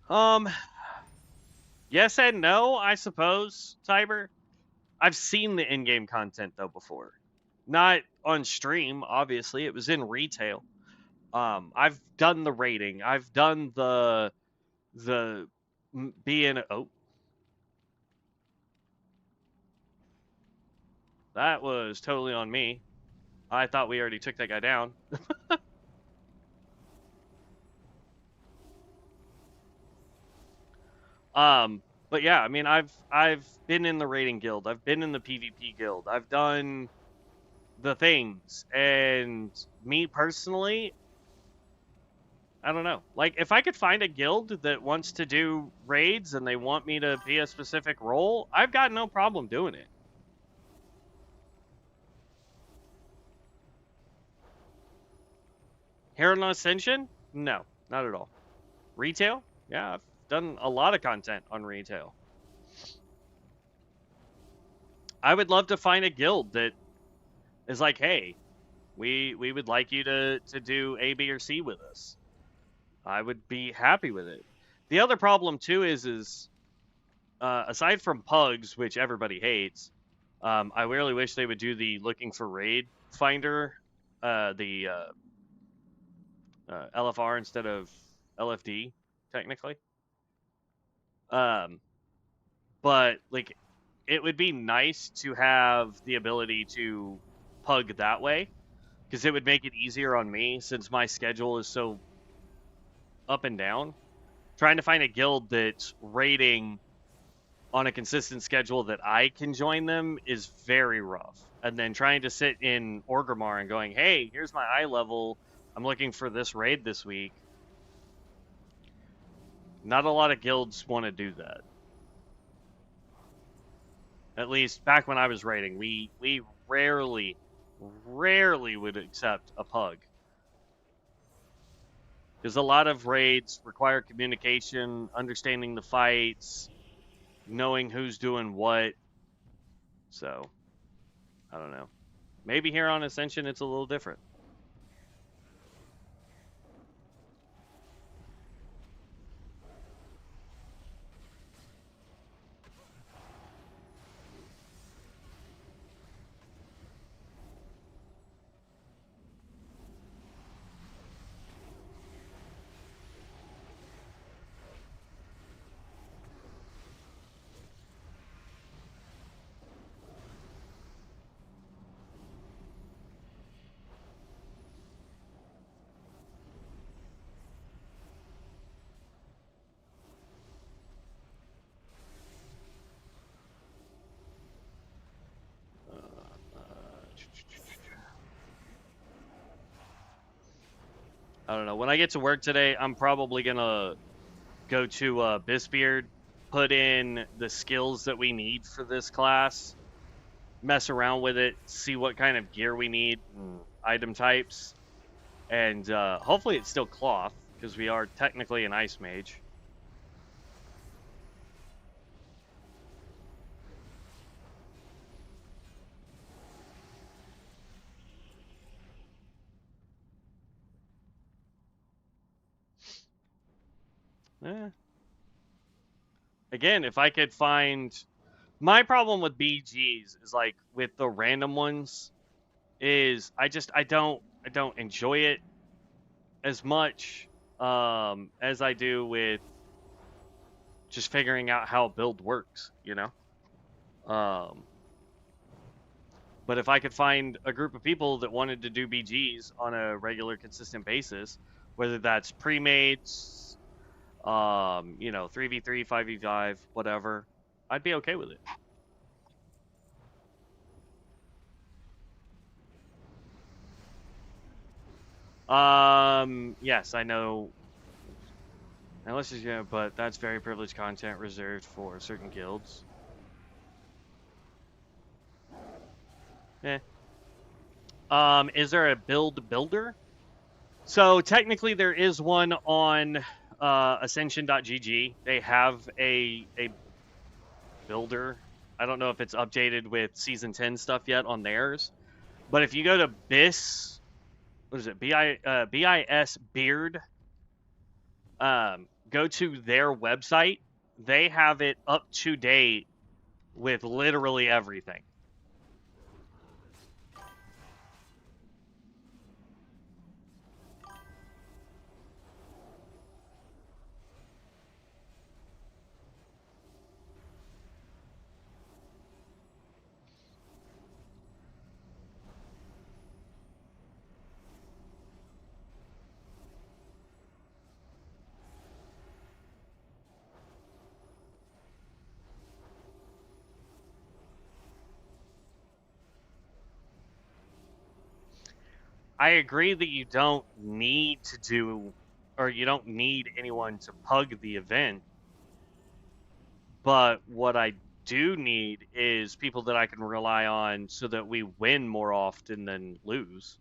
Um, yes and no, I suppose, Tiber. I've seen the in-game content though before. Not on stream, obviously. It was in retail. I've done the rating. I've done the being that was totally on me. I thought we already took that guy down. But yeah, I mean, I've been in the raiding guild. I've been in the PvP guild. I've done the things, and me personally, I don't know. Like, if I could find a guild that wants to do raids and they want me to be a specific role, I've got no problem doing it. Here on Ascension? No, not at all. Retail? Yeah, I've done a lot of content on retail. I would love to find a guild that is like, hey, we would like you to do A, B, or C with us. I would be happy with it. The other problem too is aside from pugs, which everybody hates, I really wish they would do the looking for raid finder, the LFR instead of LFD, technically. But like, it would be nice to have the ability to pug that way, because it would make it easier on me since my schedule is so up and down. Trying to find a guild that's raiding on a consistent schedule that I can join them is very rough. And then trying to sit in Orgrimmar and going, hey, here's my eye level. I'm looking for this raid this week. Not a lot of guilds want to do that. At least back when I was raiding, we rarely would accept a pug. Because a lot of raids require communication, understanding the fights, knowing who's doing what. So, I don't know. Maybe here on Ascension it's a little different. I don't know. When I get to work today, I'm probably gonna go to Bisbeard, put in the skills that we need for this class, mess around with it, see what kind of gear we need, and item types, and hopefully it's still cloth, because we are technically an ice mage. Eh. Again, if I could find... My problem with BGs is, like, with the random ones, is I don't enjoy it as much as I do with just figuring out how a build works, you know? But if I could find a group of people that wanted to do BGs on a regular, consistent basis, whether that's pre-mates, 3v3, 5v5, whatever, I'd be okay with it. Yes, I know. Unless it's, yeah, but that's very privileged content reserved for certain guilds. Eh. Is there a build builder? So technically there is one on Ascension.gg. They have a builder. I don't know if it's updated with Season 10 stuff yet on theirs. But if you go to BIS, what is it? BIS Beard. go to their website. They have it up to date with literally everything. I agree that you don't need to do, or you don't need anyone to pug the event. But what I do need is people that I can rely on so that we win more often than lose.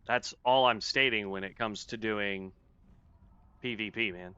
That's all I'm stating when it comes to doing PvP, man.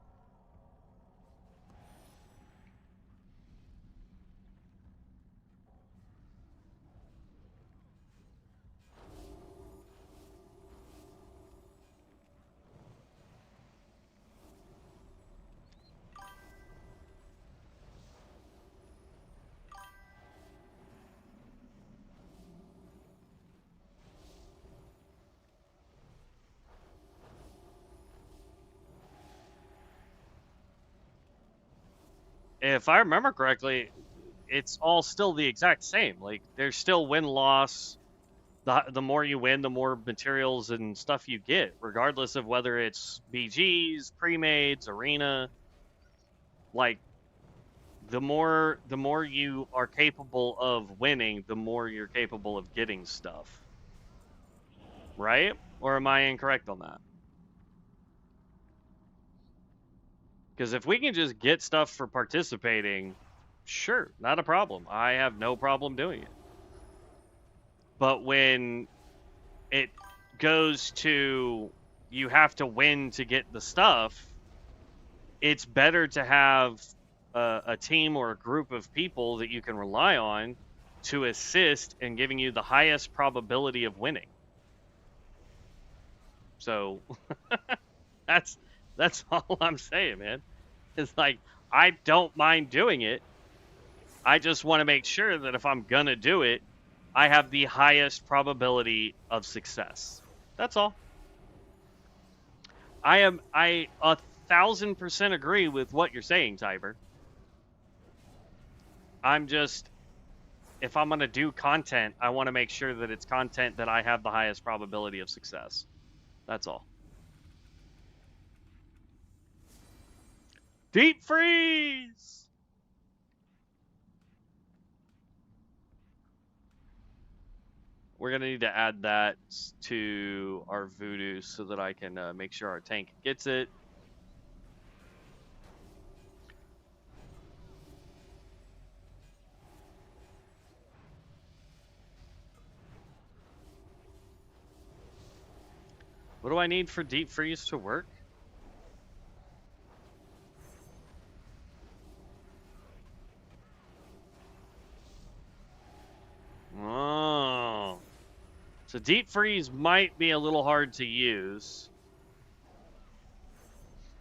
If I remember correctly, it's all still the exact same. Like there's still win loss. The more you win, the more materials and stuff you get, regardless of whether it's BGs, pre-mades, arena. Like the more you are capable of winning, the more you're capable of getting stuff. Right? Or am I incorrect on that? Because if we can just get stuff for participating, sure, not a problem. I have no problem doing it. But when it goes to you have to win to get the stuff, it's better to have a team or a group of people that you can rely on to assist in giving you the highest probability of winning. So that's all I'm saying, man. It's like I don't mind doing it. I just want to make sure that if I'm gonna do it, I have the highest probability of success. That's all. I 1,000% agree with what you're saying, Tiber. I'm just, if I'm gonna do content, I want to make sure that it's content that I have the highest probability of success. That's all. Deep freeze. We're gonna need to add that to our voodoo so that I can make sure our tank gets it. What do I need for deep freeze to work? Oh. So deep freeze might be a little hard to use.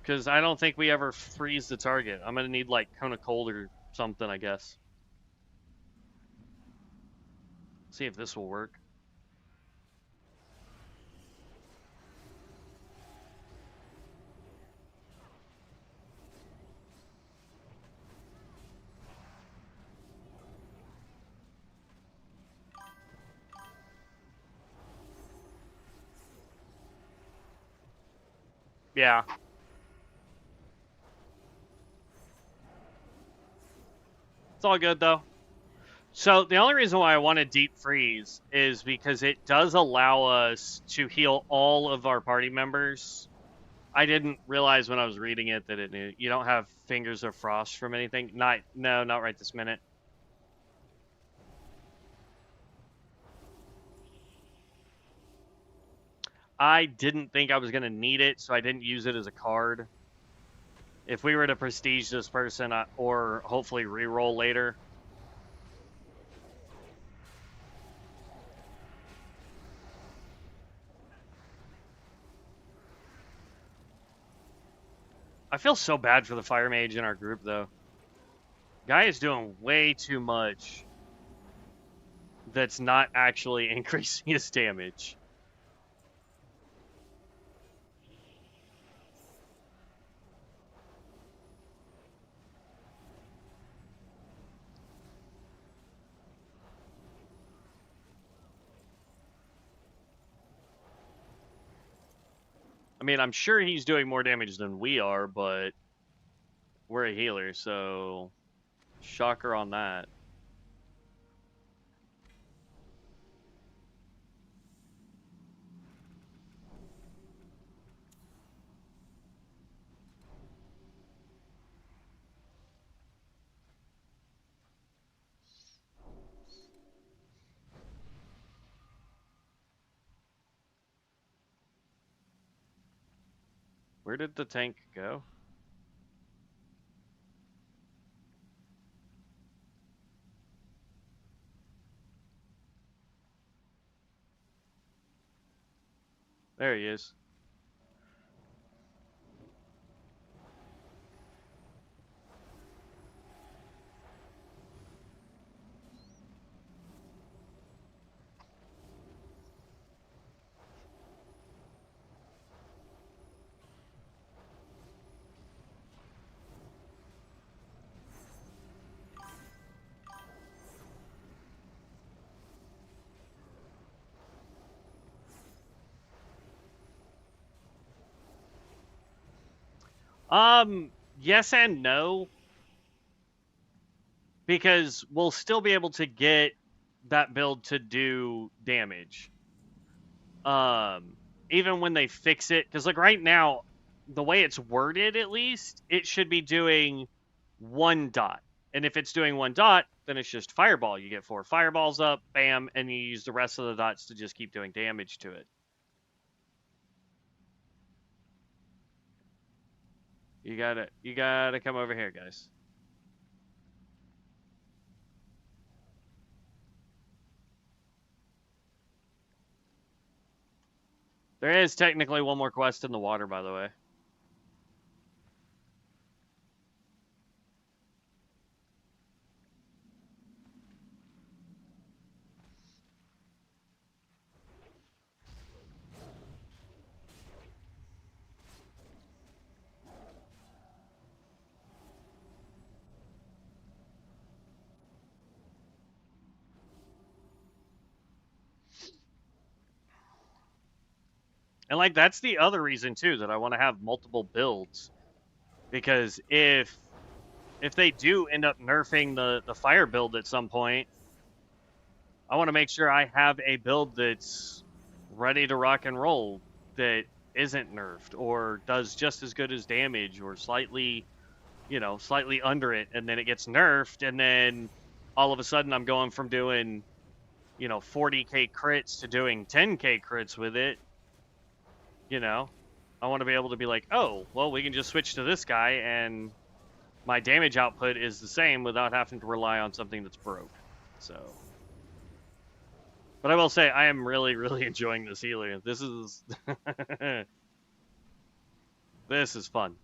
Because I don't think we ever freeze the target. I'm going to need like cone of cold or something, I guess. See if this will work. Yeah. It's all good though. So the only reason why I want to deep freeze is because it does allow us to heal all of our party members. I didn't realize when I was reading it that it knew you don't have fingers of frost from anything. No, not right this minute. I didn't think I was gonna need it, so I didn't use it as a card. If we were to prestige this person, or hopefully reroll later. I feel so bad for the Fire Mage in our group, though. Guy is doing way too much that's not actually increasing his damage. I mean, I'm sure he's doing more damage than we are, but we're a healer, so shocker on that. Where did the tank go? There he is. Yes and no, because we'll still be able to get that build to do damage. Even when they fix it, because like right now, the way it's worded, at least, it should be doing 1 dot. And if it's doing 1 dot, then it's just fireball. You get 4 fireballs up, bam, and you use the rest of the dots to just keep doing damage to it. You gotta come over here, guys. There is technically one more quest in the water, by the way. And like that's the other reason too that I want to have multiple builds, because if they do end up nerfing the fire build at some point, I want to make sure I have a build that's ready to rock and roll that isn't nerfed or does just as good as damage or slightly, slightly under it, and then it gets nerfed, and then all of a sudden I'm going from doing, 40k crits to doing 10k crits with it. I want to be able to be like, oh, well, we can just switch to this guy and my damage output is the same without having to rely on something that's broke. So, but I will say I am really, really enjoying this healer. This is this is fun.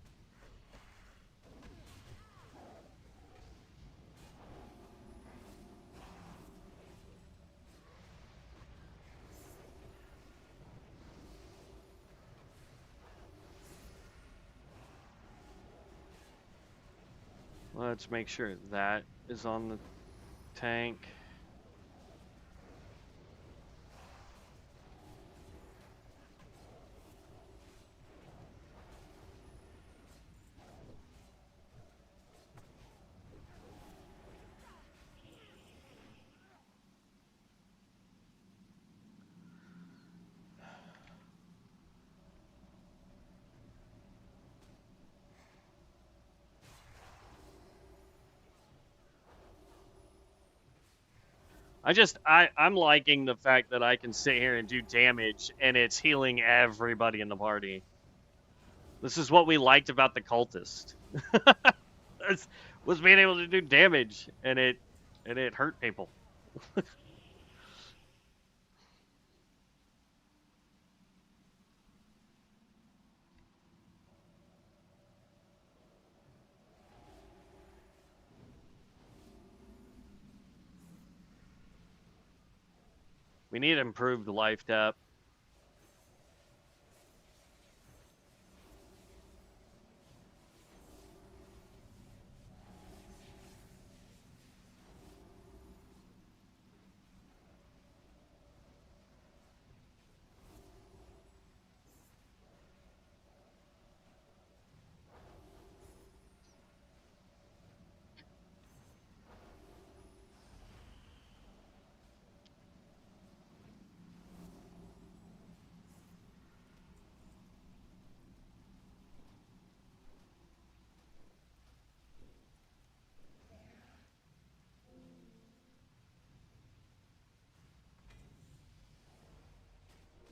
Let's make sure that is on the tank. I'm liking the fact that I can sit here and do damage and it's healing everybody in the party. This is what we liked about the cultist. was being able to do damage and it hurt people. We need improved life tap.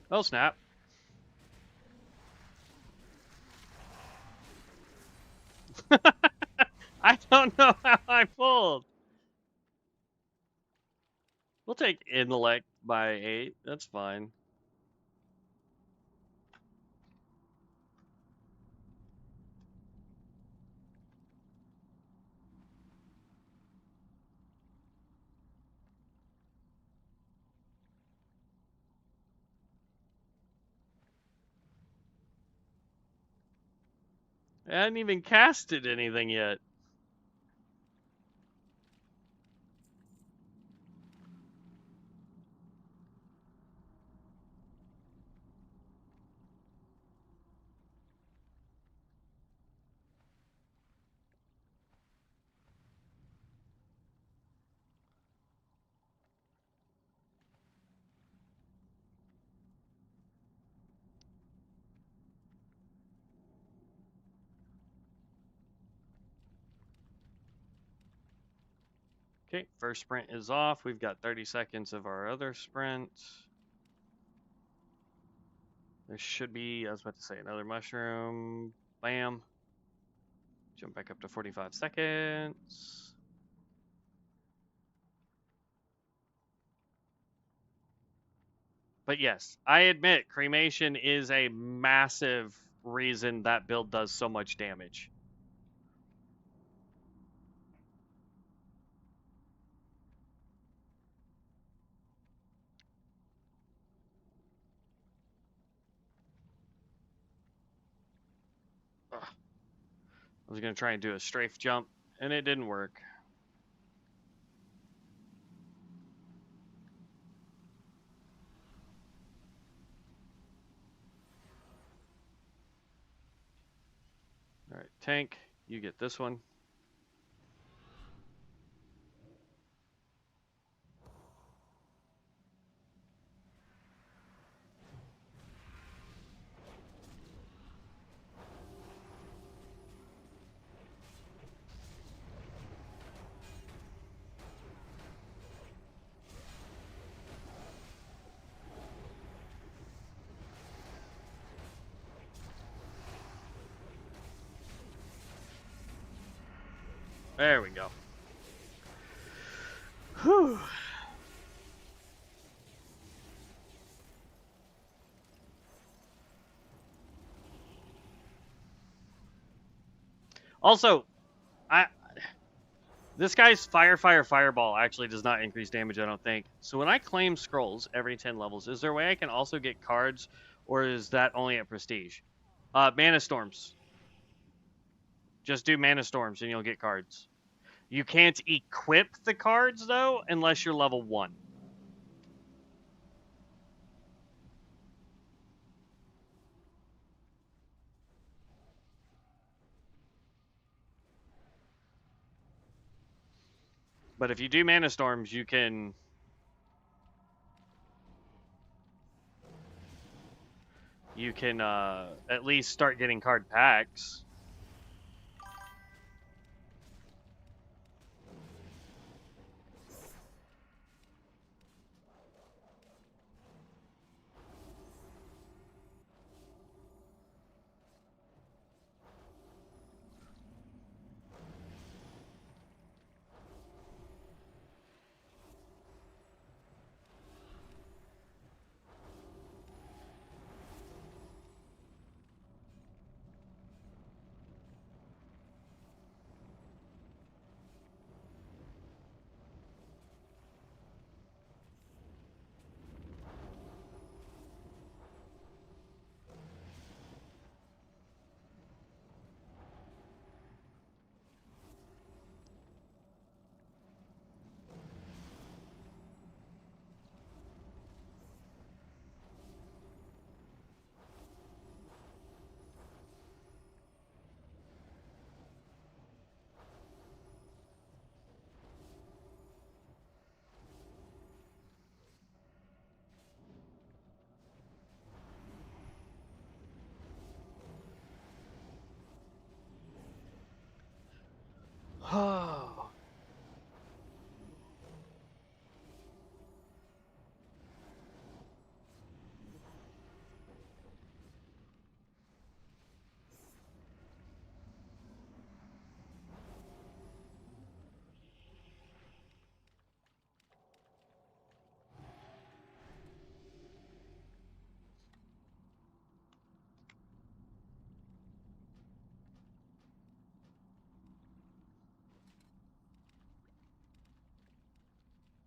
Oh, snap. I don't know how I pulled. We'll take intellect by 8. That's fine. I hadn't even casted anything yet. Okay, first sprint is off. We've got 30 seconds of our other sprint. There should be, I was about to say, another mushroom. Bam. Jump back up to 45 seconds. But yes, I admit cremation is a massive reason that build does so much damage. Ugh. I was going to try and do a strafe jump, and it didn't work. All right, tank, you get this one. There we go. Whew. Also, this guy's Fireball actually does not increase damage, I don't think. So when I claim scrolls every 10 levels, is there a way I can also get cards, or is that only at Prestige? Mana Storms. Just do Mana Storms and you'll get cards. You can't equip the cards, though, unless you're level 1. But if you do Mana Storms, you can... You can at least start getting card packs.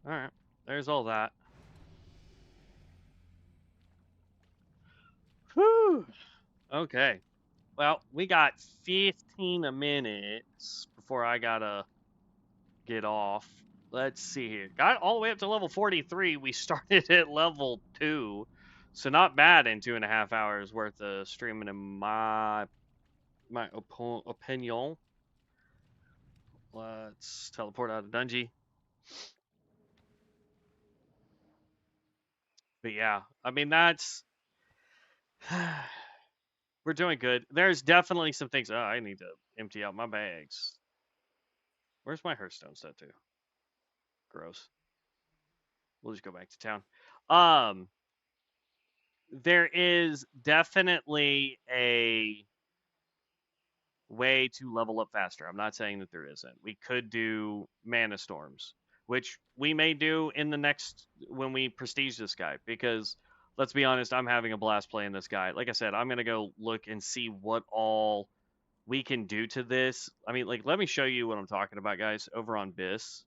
Alright. There's all that. Whew. Okay. Well, we got 15 minutes before I gotta get off. Let's see here. Got all the way up to level 43. We started at level 2. So not bad in 2.5 hours worth of streaming in my opinion. Let's teleport out of Dungy. But yeah, I mean, that's. We're doing good. There's definitely some things. Oh, I need to empty out my bags. Where's my Hearthstone set to? Gross. We'll just go back to town. Um, there is definitely a way to level up faster. I'm not saying that there isn't. We could do mana storms, which we may do in the next when we prestige this guy, because let's be honest, I'm having a blast playing this guy. Like I said, I'm gonna go look and see what all we can do to this. I mean, like, let me show you what I'm talking about, guys, over on BIS.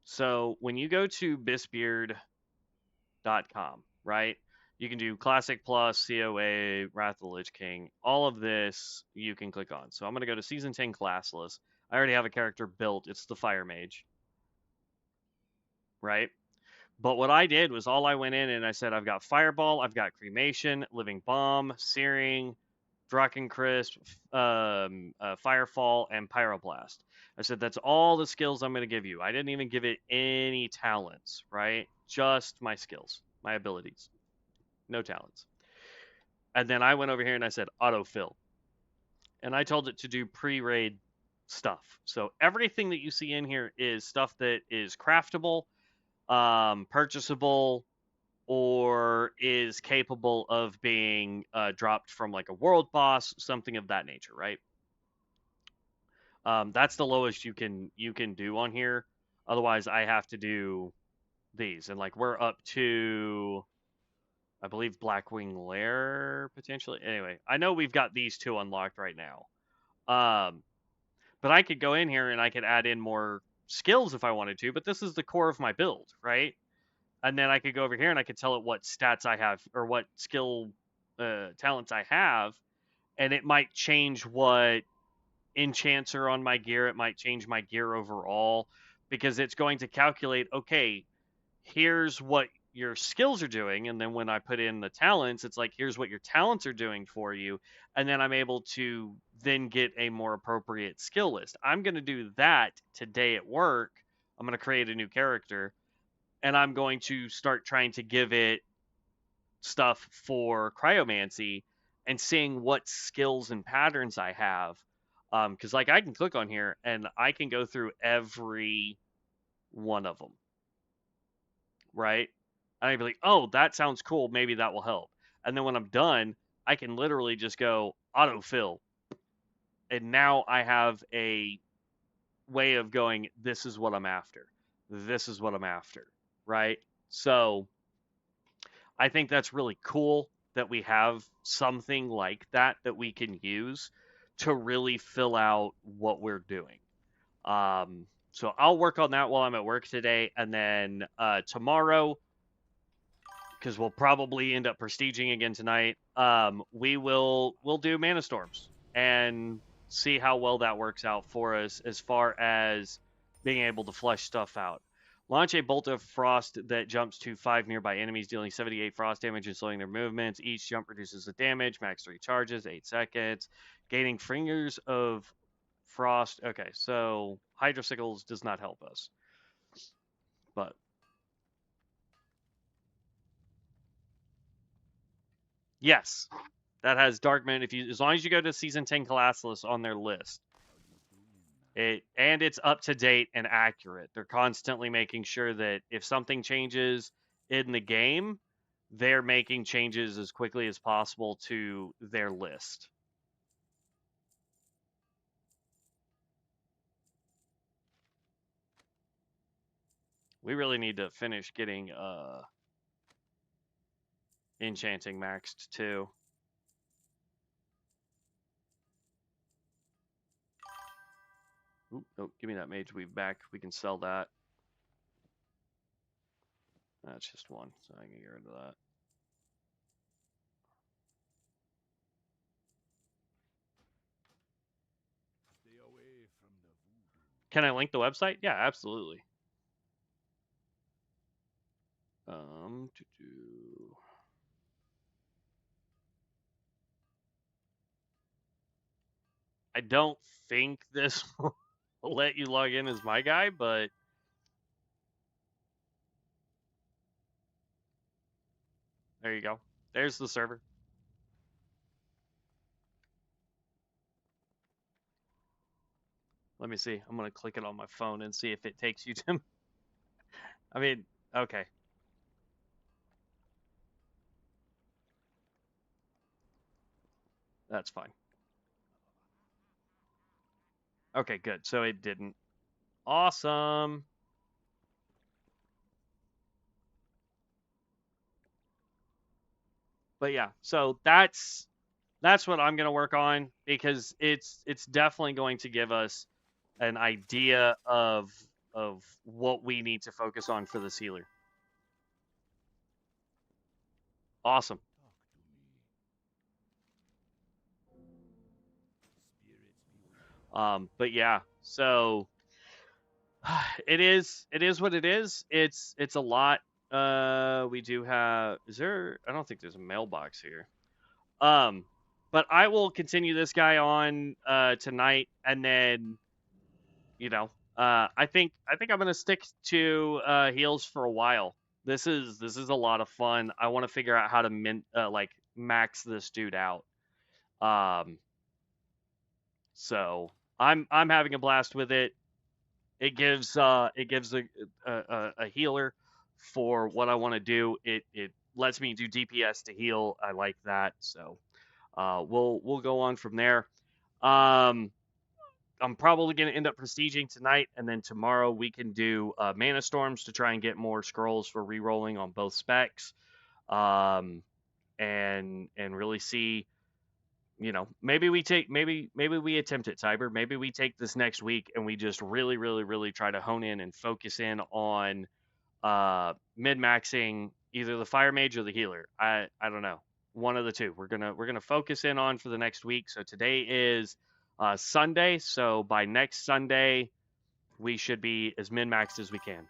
So when you go to bisbeard.com, right? You can do Classic Plus, COA, Wrath of the Lich King. All of this you can click on. So I'm going to go to Season 10 Classless. I already have a character built. It's the Fire Mage, right? But what I did was all I went in and I said, I've got Fireball, I've got Cremation, Living Bomb, Searing, Drakencrisp, Firefall, and Pyroblast. I said, that's all the skills I'm going to give you. I didn't even give it any talents, right? Just my skills, my abilities. No talents. And then I went over here and I said, autofill. And I told it to do pre-raid stuff. So everything that you see in here is stuff that is craftable, purchasable, or is capable of being dropped from like a world boss, something of that nature, right? That's the lowest you can do on here. Otherwise, I have to do these, and like we're up to, I believe, Blackwing Lair potentially. Anyway, I know we've got these two unlocked right now. But I could go in here and I could add in more skills if I wanted to. But this is the core of my build, right? And then I could go over here and I could tell it what stats I have or what skill talents I have, and it might change what enchants are on my gear. It might change my gear overall because it's going to calculate, okay, here's what your skills are doing, and then when I put in the talents, it's like, here's what your talents are doing for you, and then I'm able to then get a more appropriate skill list. I'm going to do that today at work. I'm going to create a new character, and I'm going to start trying to give it stuff for cryomancy and seeing what skills and patterns I have. Because like I can click on here and I can go through every one of them, right? And I'd be like, oh, that sounds cool. Maybe that will help. And then when I'm done, I can literally just go autofill. And now I have a way of going, this is what I'm after. This is what I'm after, right? So I think that's really cool that we have something like that that we can use to really fill out what we're doing. So I'll work on that while I'm at work today, and then tomorrow, because we'll probably end up prestiging again tonight. We'll do mana storms and see how well that works out for us as far as being able to flush stuff out. Launch a bolt of frost that jumps to 5 nearby enemies, dealing 78 frost damage and slowing their movements. Each jump reduces the damage. Max 3 charges, 8 seconds. Gaining fingers of frost. Okay, so Hydrosickles does not help us. But yes, that has Darkmoon. If you, as long as you go to season 10 classless on their list, it's up to date and accurate. They're constantly making sure that if something changes in the game, they're making changes as quickly as possible to their list. We really need to finish getting enchanting maxed too. Oop, nope, give me that mage weave back. We can sell that. That's just one, so I can get rid of that.
Stay away from the voodoo.
Can I link the website? Yeah, absolutely. I don't think this will let you log in as my guy, but there you go. There's the server. Let me see. I'm gonna click it on my phone and see if it takes you to. I mean, okay. That's fine. Okay, good. So it didn't. Awesome. But yeah, so that's what I'm going to work on because it's definitely going to give us an idea of what we need to focus on for this healer. Awesome.
Talk to me. Spirits beware.
But yeah, so it is what it is. It's a lot. We do have. Is there? I don't think there's a mailbox here. Um, but I will continue this guy on tonight, and then I think I'm gonna stick to heals for a while. This is a lot of fun. I want to figure out how to like max this dude out. Um, so I'm having a blast with it. It gives a healer for what I want to do. It lets me do DPS to heal. I like that. So we'll go on from there. Um, I'm probably going to end up prestiging tonight, and then tomorrow we can do mana storms to try and get more scrolls for re-rolling on both specs, and really see. Maybe we attempt it, Tiber. Maybe we take this next week and we just really, really, really try to hone in and focus in on mid maxing either the fire mage or the healer. I don't know, one of the two. We're gonna focus in on for the next week. So today is Sunday. So by next Sunday, we should be as min maxed as we can.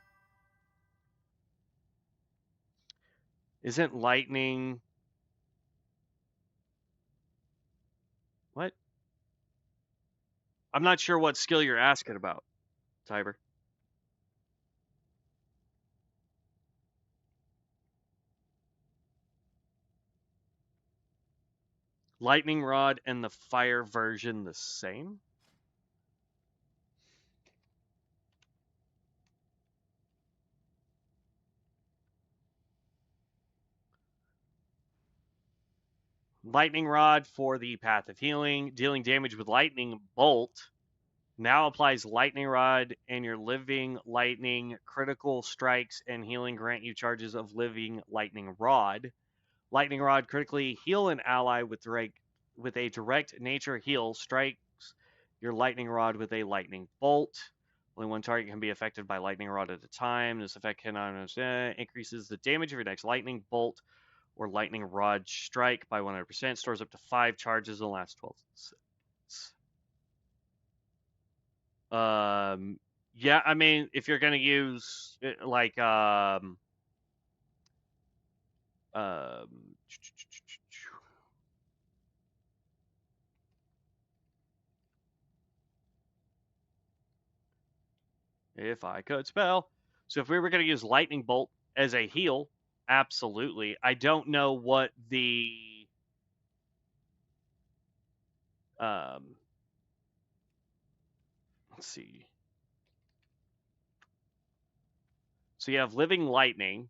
Isn't lightning what? I'm not sure what skill you're asking about, Tiber. Lightning rod and the fire version the same? Lightning Rod for the Path of Healing, dealing damage with Lightning Bolt. Now applies Lightning Rod, and your Living Lightning critical strikes and healing grant you charges of Living Lightning Rod. Lightning Rod critically heal an ally with a direct nature heal. Strikes your Lightning Rod with a Lightning Bolt. Only one target can be affected by Lightning Rod at a time. This effect cannot increases the damage of your next Lightning Bolt or Lightning Rod strike by 100%. Stores up to 5 charges in the last 12 seconds. Yeah, I mean, if you're gonna use like um, if I could spell, so if we were gonna use Lightning Bolt as a heal, absolutely. I don't know what the um, let's see. So you have Living Lightning.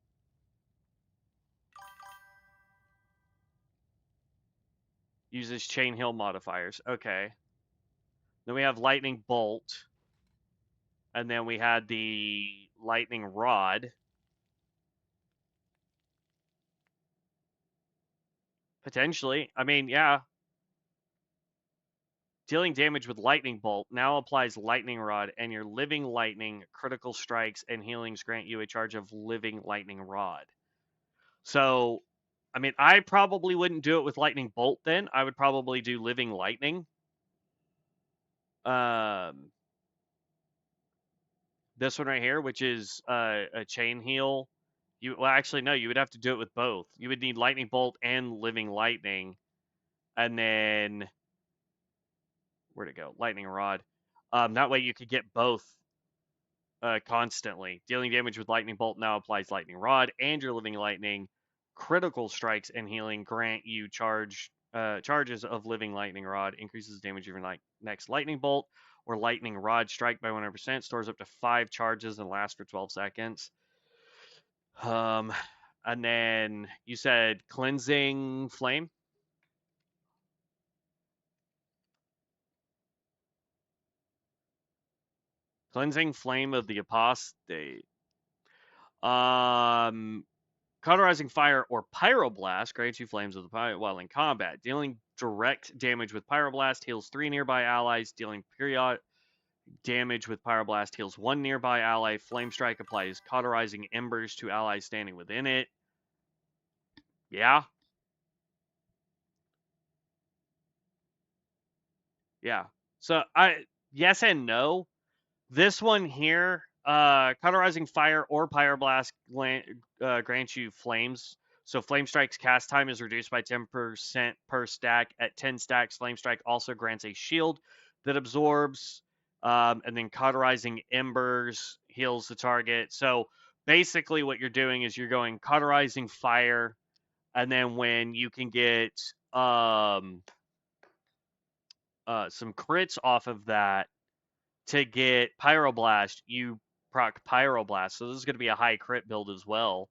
Uses chain heal modifiers. Okay. Then we have Lightning Bolt. And then we had the Lightning Rod. Potentially. I mean, yeah. Dealing damage with lightning bolt now applies lightning rod, and your living lightning, critical strikes, and healings grant you a charge of living lightning rod. So, I mean, I probably wouldn't do it with lightning bolt then. I would probably do living lightning. This one right here, which is a chain heal. Well, actually, no, you would have to do it with both. You would need lightning bolt and living lightning, and then where'd it go? Lightning rod. That way you could get both constantly. Dealing damage with lightning bolt now applies lightning rod, and your living lightning, critical strikes and healing grant you charges of living lightning rod. Increases damage of your next lightning bolt or lightning rod strike by 100%. Stores up to 5 charges and lasts for 12 seconds. And then you said cleansing flame. Cleansing flame of the apostate. Cauterizing fire or pyroblast grants you flames of the fire while in combat. Dealing direct damage with pyroblast heals 3 nearby allies. Dealing periodic damage with pyroblast heals 1 nearby ally. Flame strike applies cauterizing embers to allies standing within it. Yeah. Yeah. So yes and no. This one here, cauterizing fire or pyroblast grants you flames. So flame strike's cast time is reduced by 10% per stack. At 10 stacks, flame strike also grants a shield that absorbs. And then cauterizing embers heals the target. So basically, what you're doing is you're going cauterizing fire, and then when you can get some crits off of that to get Pyroblast, you proc Pyroblast. So this is going to be a high crit build as well,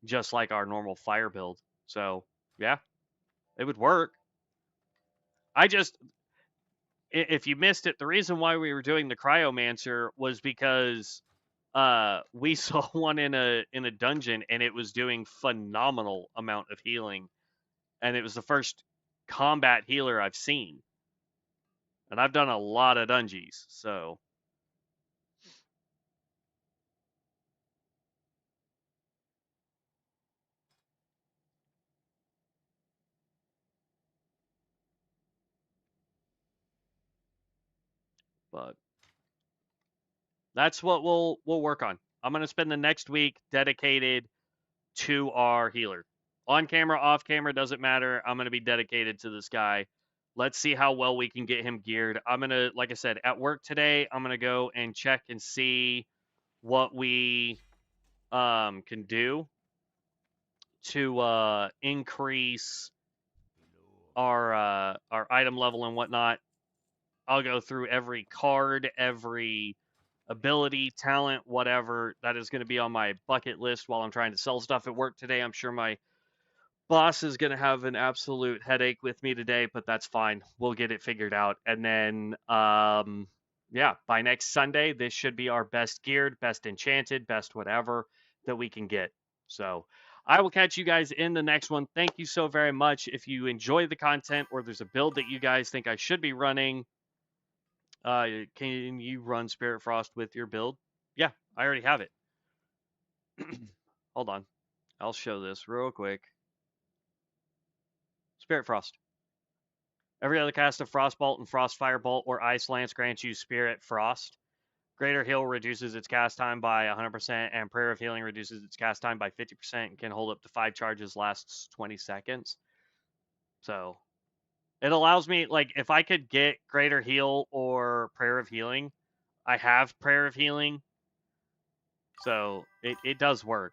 just like our normal fire build. So, yeah, it would work. If you missed it, the reason why we were doing the Cryomancer was because we saw one in a dungeon and it was doing phenomenal amount of healing, and it was the first combat healer I've seen. And I've done a lot of dungeons, so but that's what we'll work on. I'm going to spend the next week dedicated to our healer. On camera, off camera, doesn't matter. I'm going to be dedicated to this guy. Let's see how well we can get him geared. I'm going to, like I said, at work today, I'm going to go and check and see what we can do to increase our item level and whatnot. I'll go through every card, every ability, talent, whatever that is going to be on my bucket list while I'm trying to sell stuff at work today. I'm sure my boss is going to have an absolute headache with me today, but that's fine. We'll get it figured out. And then, yeah, by next Sunday, this should be our best geared, best enchanted, best whatever that we can get. So I will catch you guys in the next one. Thank you so very much. If you enjoy the content or there's a build that you guys think I should be running, can you run Spirit Frost with your build? Yeah, I already have it. Hold on. I'll show this real quick. Spirit Frost. Every other cast of Frostbolt and Frost Firebolt or Ice Lance grants you Spirit Frost. Greater Heal reduces its cast time by 100%, and Prayer of Healing reduces its cast time by 50% and can hold up to 5 charges, lasts 20 seconds. So it allows me, like, if I could get Greater Heal or Prayer of Healing, I have Prayer of Healing, so it does work.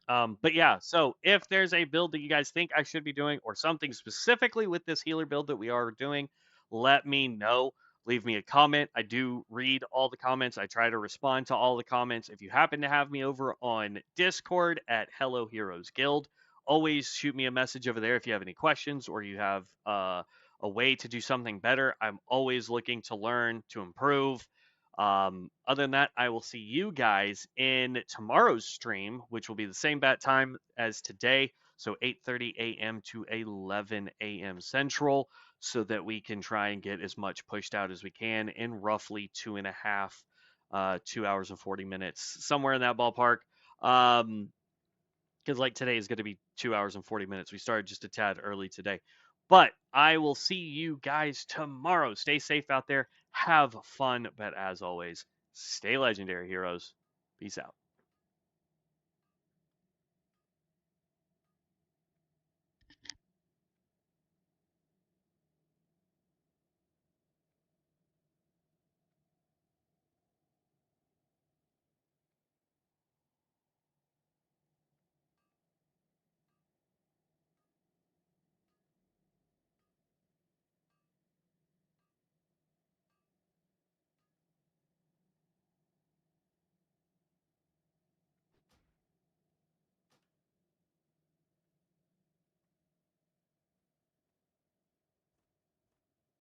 But yeah, so if there's a build that you guys think I should be doing or something specifically with this healer build that we are doing, let me know. Leave me a comment. I do read all the comments. I try to respond to all the comments. If you happen to have me over on Discord at Hello Heroes Guild, always shoot me a message over there if you have any questions or you have a way to do something better. I'm always looking to learn, to improve. Other than that, I will see you guys in tomorrow's stream, which will be the same bat time as today. So 8:30 a.m. to 11 a.m. Central. so that we can try and get as much pushed out as we can in roughly 2.5, 2 hours and 40 minutes, somewhere in that ballpark. Because like today is going to be 2 hours and 40 minutes. We started just a tad early today. But I will see you guys tomorrow. Stay safe out there. Have fun. But as always, stay legendary, heroes. Peace out.